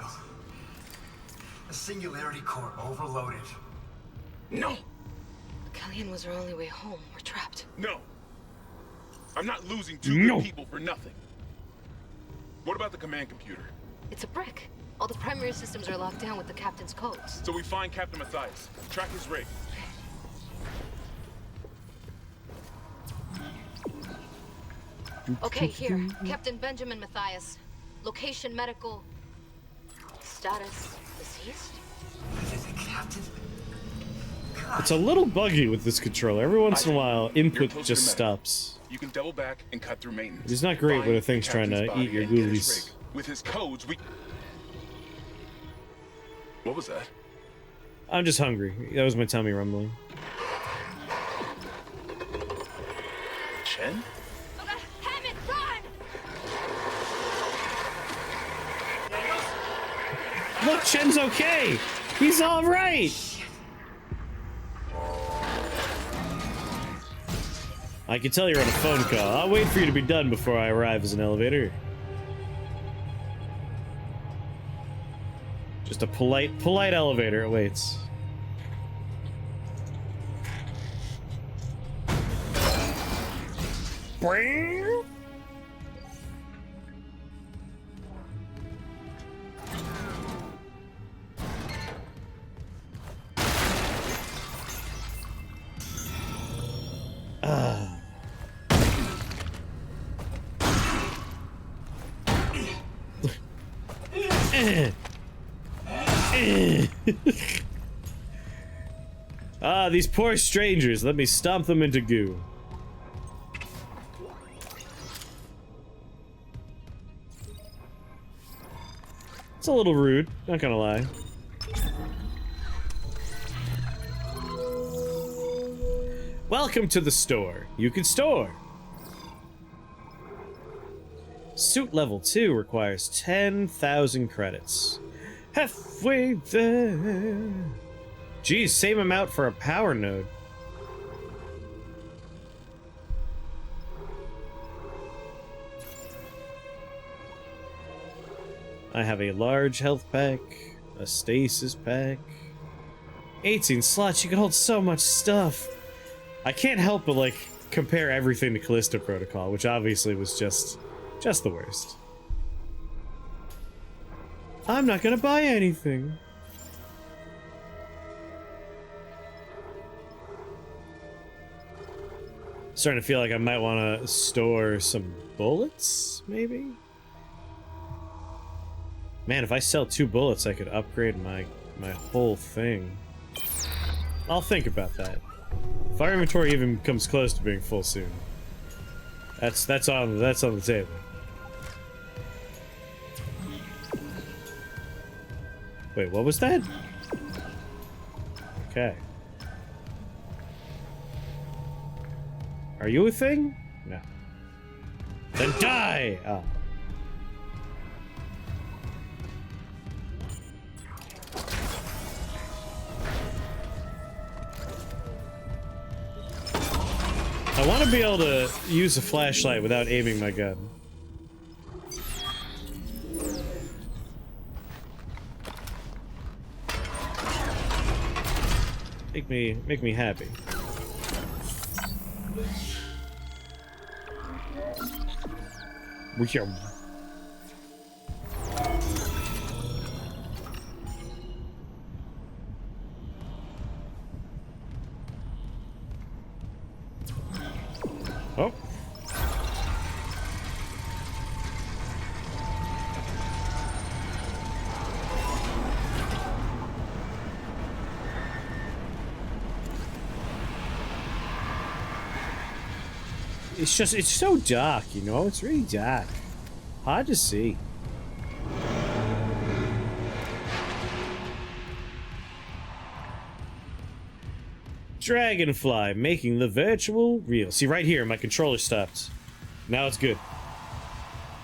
The singularity core overloaded. No! Killian was our only way home. We're trapped. No! I'm not losing two good people for nothing. What about the command computer? It's a brick. All the primary systems are locked down with the captain's codes. So we find Captain Matthias, track his rig. Okay, here. Captain Benjamin Matthias. Location medical. Status deceased? The captain? It's a little buggy with this controller. Every once in a while, You're input closer just to medical. stops. You can double back and cut through maintenance. It's not great when a Find thing's the trying to captain's body eat your and get his ghoulies. rig. With his codes, we... What was that? I'm just hungry. That was my tummy rumbling. Chen? Hammond, run! Look, Chen's okay! He's alright! I can tell you're on a phone call. I'll wait for you to be done before I arrive as an elevator. Just a polite elevator awaits. Bring. These poor strangers. Let me stomp them into goo. It's a little rude, not gonna lie. Welcome to the store. You can store. Suit level 2 requires 10,000 credits. Halfway there. Geez, same amount for a power node. I have a large health pack, a stasis pack, 18 slots. You can hold so much stuff. I can't help but like compare everything to Callisto Protocol, which obviously was just the worst. I'm not gonna buy anything. Starting to feel like I might want to store some bullets, maybe? Man, if I sell 2 bullets, I could upgrade my whole thing. I'll think about that. If our inventory even comes close to being full soon. That's on the table. Wait, what was that? Okay. Are you a thing? No. Then die! Oh. I want to be able to use a flashlight without aiming my gun. Make me happy. Oh. It's so dark, you know? It's really dark. Hard to see. Dragonfly, making the virtual real. See, right here, my controller stopped. Now it's good.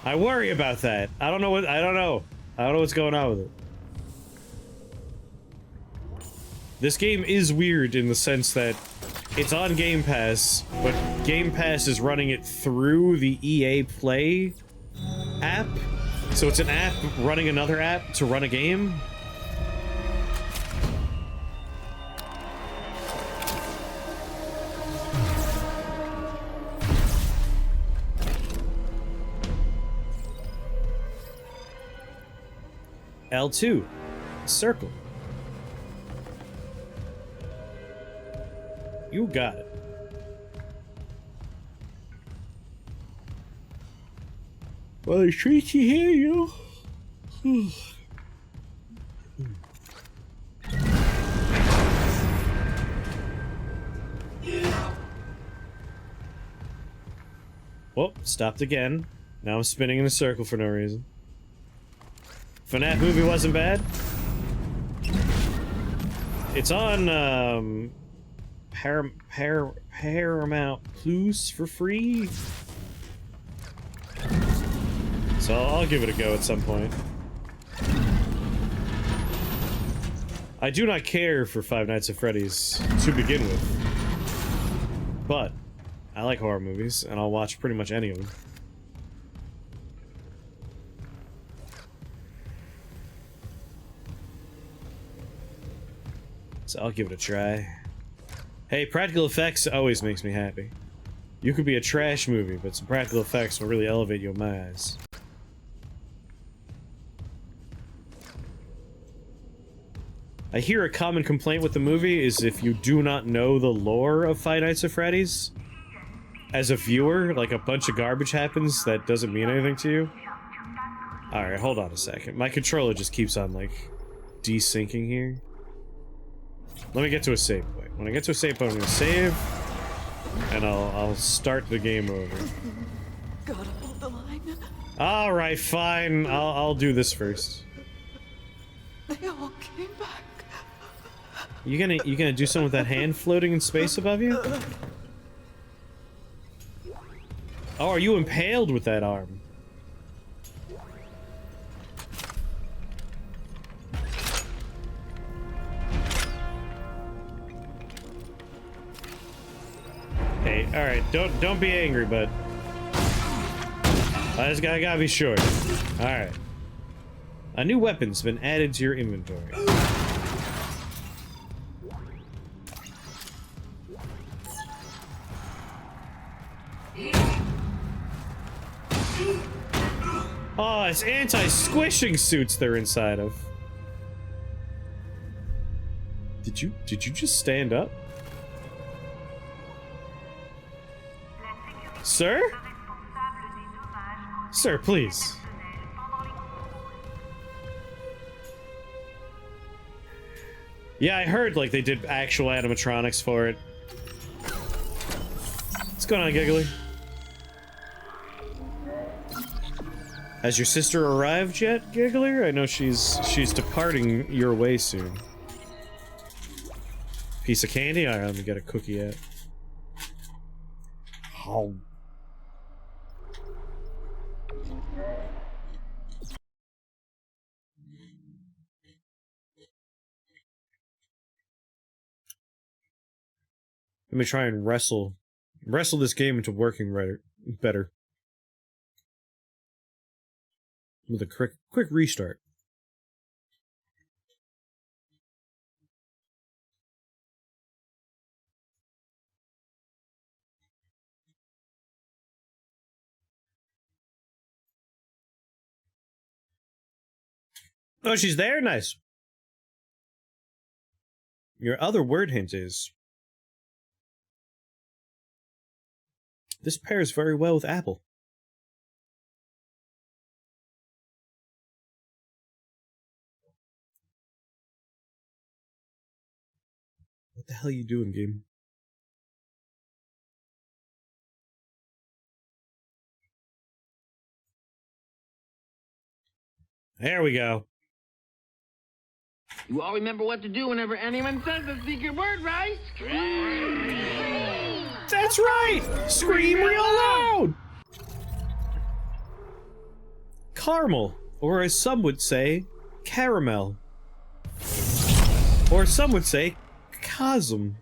I worry about that. I don't know what's going on with it. This game is weird in the sense that it's on Game Pass, but Game Pass is running it through the EA Play app. So it's an app running another app to run a game. L2. Circle. You got it. Well, the treats you hear you. Whoop, stopped again. Now I'm spinning in a circle for no reason. FNAF movie wasn't bad. It's on, Paramount Plus for free. So I'll give it a go at some point. I do not care for Five Nights at Freddy's to begin with. But I like horror movies, and I'll watch pretty much any of them. So I'll give it a try. Hey, practical effects always makes me happy. You could be a trash movie, but some practical effects will really elevate you in my eyes. I hear a common complaint with the movie is if you do not know the lore of Five Nights at Freddy's, as a viewer, like a bunch of garbage happens that doesn't mean anything to you. Alright, hold on a second. My controller just keeps on, like, desyncing here. Let me get to a save point. When I get to a save point, I'm gonna save, and I'll start the game over. Gotta hold the line. Alright, fine. I'll do this first. They all came back. You gonna do something with that hand floating in space above you? Oh, are you impaled with that arm? Hey, alright, don't be angry, bud. I gotta be sure. Alright. A new weapon's been added to your inventory. Oh, it's anti-squishing suits they're inside of. Did you just stand up? Sir? Sir, please. Yeah, I heard, like, they did actual animatronics for it. What's going on, Giggly? Has your sister arrived yet, Giggler? I know she's departing your way soon. Piece of candy? Alright, let me get a cookie out. Oh. Let me try and wrestle this game into working better. With a quick restart. Oh, she's there? Nice. Your other word hint is... this pairs very well with apple. What the hell are you doing, game? There we go. You all remember what to do whenever anyone says the secret word, right? That's right! Scream real loud! Caramel, or as some would say, caramel. Or some would say, Cosm.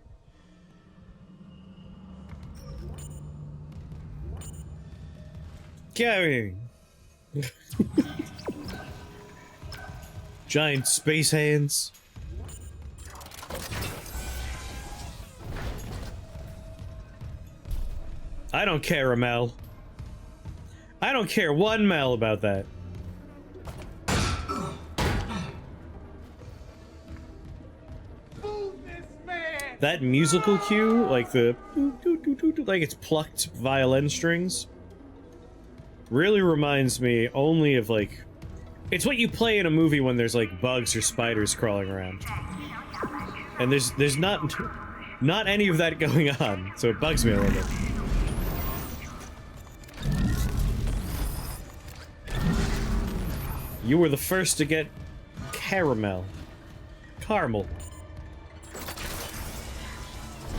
Carrying. Giant space hands. I don't care, Mel. I don't care one Mel about that. That musical cue, like the like it's plucked violin strings, really reminds me only of like, it's what you play in a movie when there's like bugs or spiders crawling around, and there's not any of that going on, so it bugs me a little bit. You were the first to get caramel.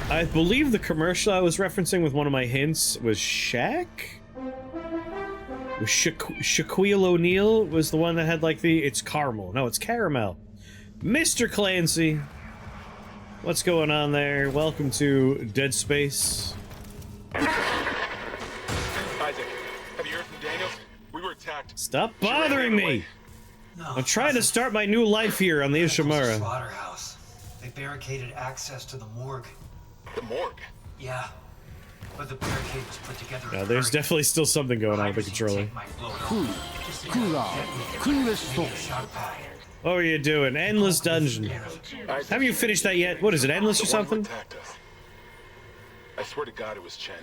I believe the commercial I was referencing with one of my hints was Shaq? Shaquille O'Neal was the one that had like the, it's caramel. No, it's caramel. Mr. Clancy. What's going on there? Welcome to Dead Space. Isaac, have you heard from Daniels? We were attacked. Stop bothering me! No, I'm trying to start my new life here on the Ishimura. Slaughterhouse. They barricaded access to the morgue. The morgue? Yeah. But the barricade was put together. No, there's definitely still something going on with the controller. What were you doing? Endless dungeon. Haven't you finished that yet? What is it, endless or something? I swear to God it was Chen.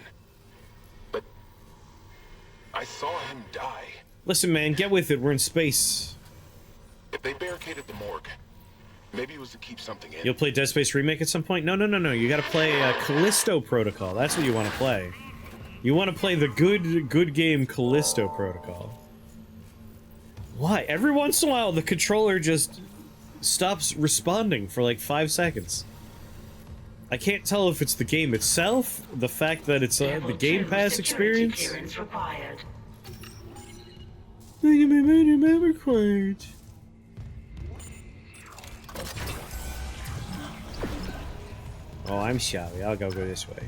I saw him die. Listen, man, get with it. We're in space. If they barricaded the morgue, maybe it was to keep something in. You'll play Dead Space Remake at some point? No. You gotta play Callisto Protocol. That's what you want to play. You want to play the good game Callisto Protocol. Why? Every once in a while, the controller just stops responding for like 5 seconds. I can't tell if it's the game itself, the fact that it's the Game Pass experience. Required. Oh, I'm sorry. I'll go this way.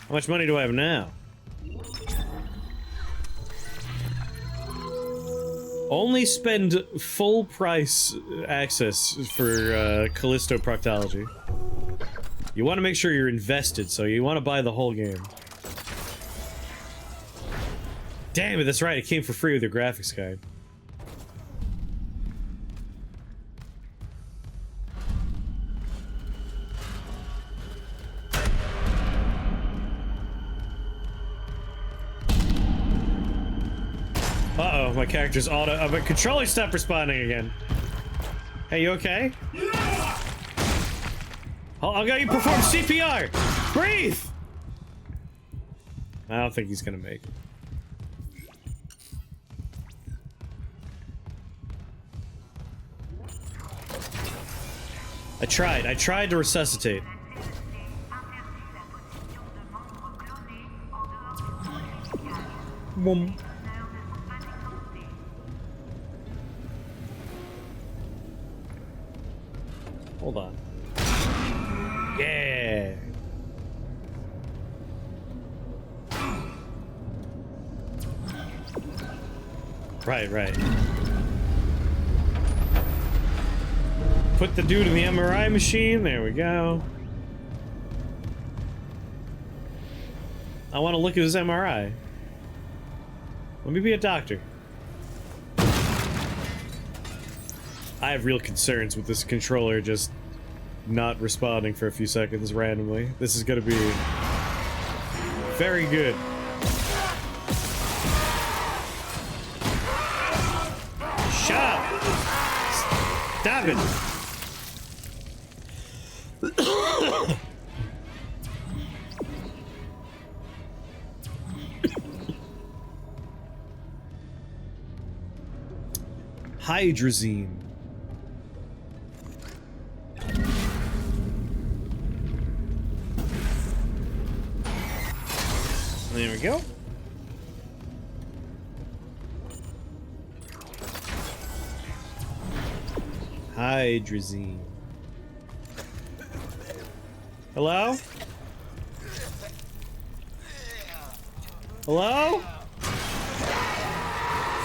How much money do I have now? Only spend full price access for Callisto Proctology. You want to make sure you're invested, so you want to buy the whole game. Damn it, that's right, it came for free with your graphics guide. Uh-oh, my character's my controller stopped responding again. Hey, you okay? I'll go you perform CPR! Breathe! I don't think he's gonna make it. I tried to resuscitate. Boom. Hold on. Yeah. Right. Put the dude in the MRI machine. There we go. I want to look at his MRI. Let me be a doctor. I have real concerns with this controller just not responding for a few seconds randomly. This is gonna be very good. Shut up! Stop it! Hydrazine. There we go. Hydrazine. Hello? Hello?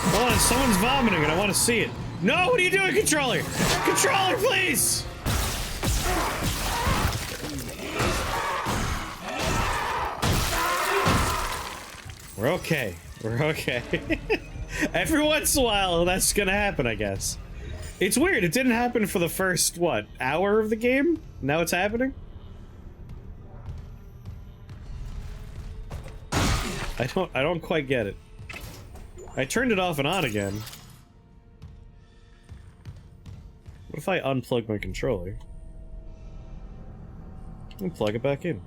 Hold on, someone's vomiting and I want to see it. No, what are you doing, controller? Controller, please! We're okay. We're okay. Every once in a while, that's gonna happen, I guess. It's weird. It didn't happen for the first, what, hour of the game? Now it's happening? I don't quite get it. I turned it off and on again. What if I unplug my controller? And plug it back in.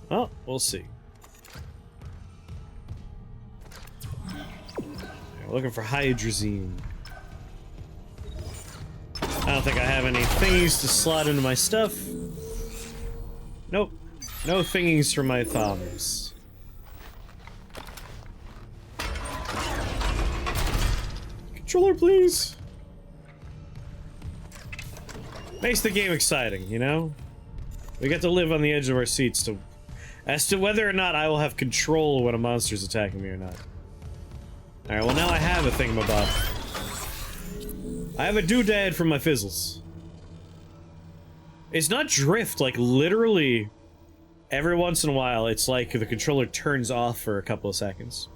Well, we'll see. We're looking for hydrazine. I don't think I have any thingies to slot into my stuff. Nope. No thingies for my thumbs. Controller, please. Makes the game exciting, you know? We get to live on the edge of our seats as to whether or not I will have control when a monster's attacking me or not. Alright, well now I have a thingamabob. I have a doodad from my fizzles. It's not drift, like literally every once in a while it's like the controller turns off for a couple of seconds.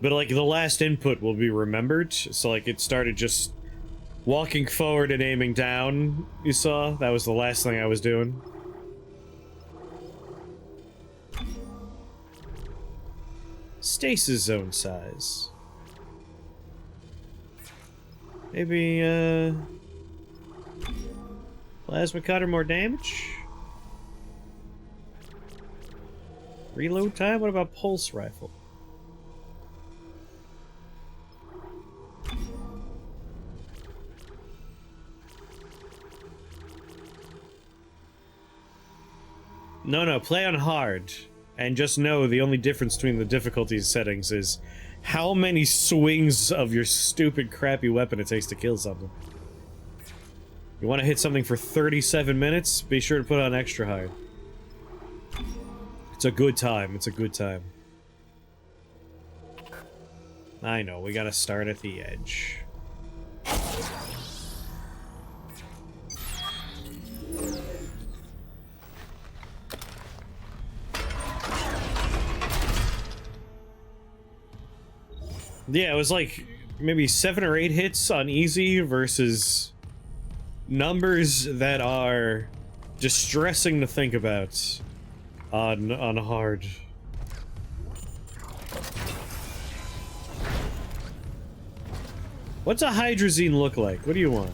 But like the last input will be remembered, so like it started just walking forward and aiming down, you saw? That was the last thing I was doing. Stasis zone size. Maybe, plasma cutter more damage? Reload time? What about pulse rifle? No, play on hard. And just know the only difference between the difficulty settings is how many swings of your stupid crappy weapon it takes to kill something. You want to hit something for 37 minutes? Be sure to put on extra hard. It's a good time. It's a good time. I know, we gotta start at the edge. Yeah, it was like maybe 7 or 8 hits on easy versus numbers that are distressing to think about on hard. What's a hydrazine look like? What do you want?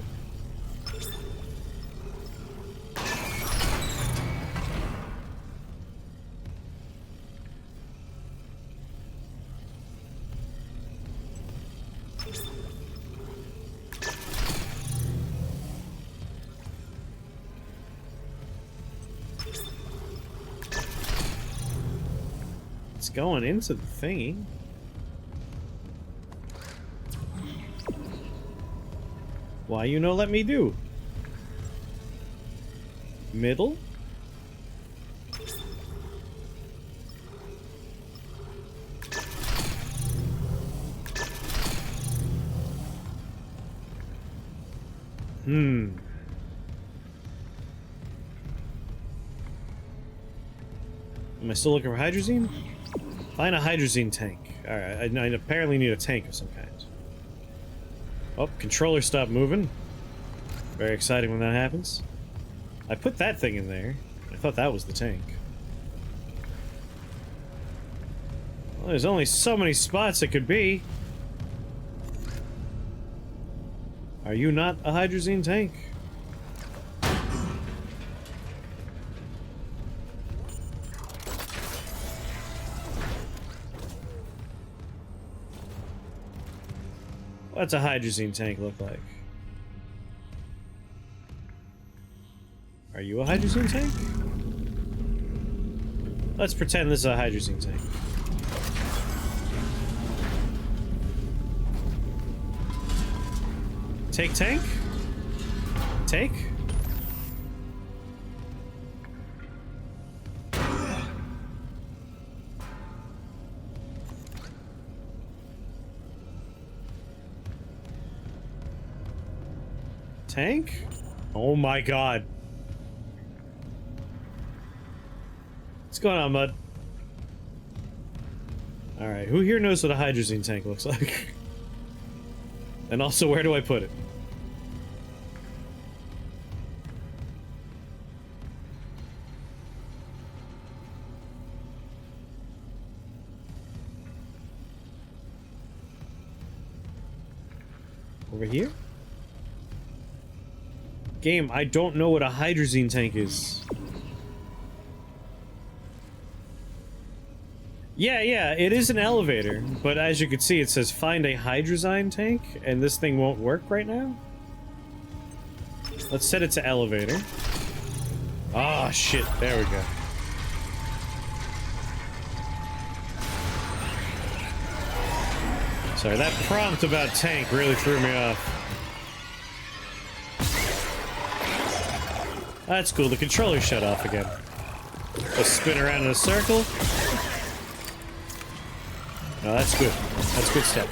It's going into the thingy. Why you no let me do? Middle? Am I still looking for hydrazine? Find a hydrazine tank. Alright, I apparently need a tank of some kind. Oh, controller stopped moving. Very exciting when that happens. I put that thing in there. I thought that was the tank. Well, there's only so many spots it could be. Are you not a hydrazine tank? What's a hydrazine tank look like? Are you a hydrazine tank? Let's pretend this is a hydrazine tank. Take tank? Take? Tank? Oh my god. What's going on, bud? Alright, who here knows what a hydrazine tank looks like? And also, where do I put it? Over here? Game, I don't know what a hydrazine tank is. Yeah, it is an elevator, but as you can see, it says find a hydrazine tank, and this thing won't work right now. Let's set it to elevator. Ah, shit, there we go. Sorry, that prompt about tank really threw me off. That's cool, the controller shut off again. Just spin around in a circle. No, that's good. That's good stuff.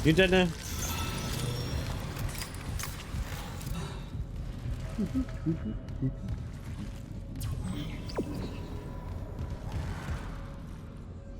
You dead now?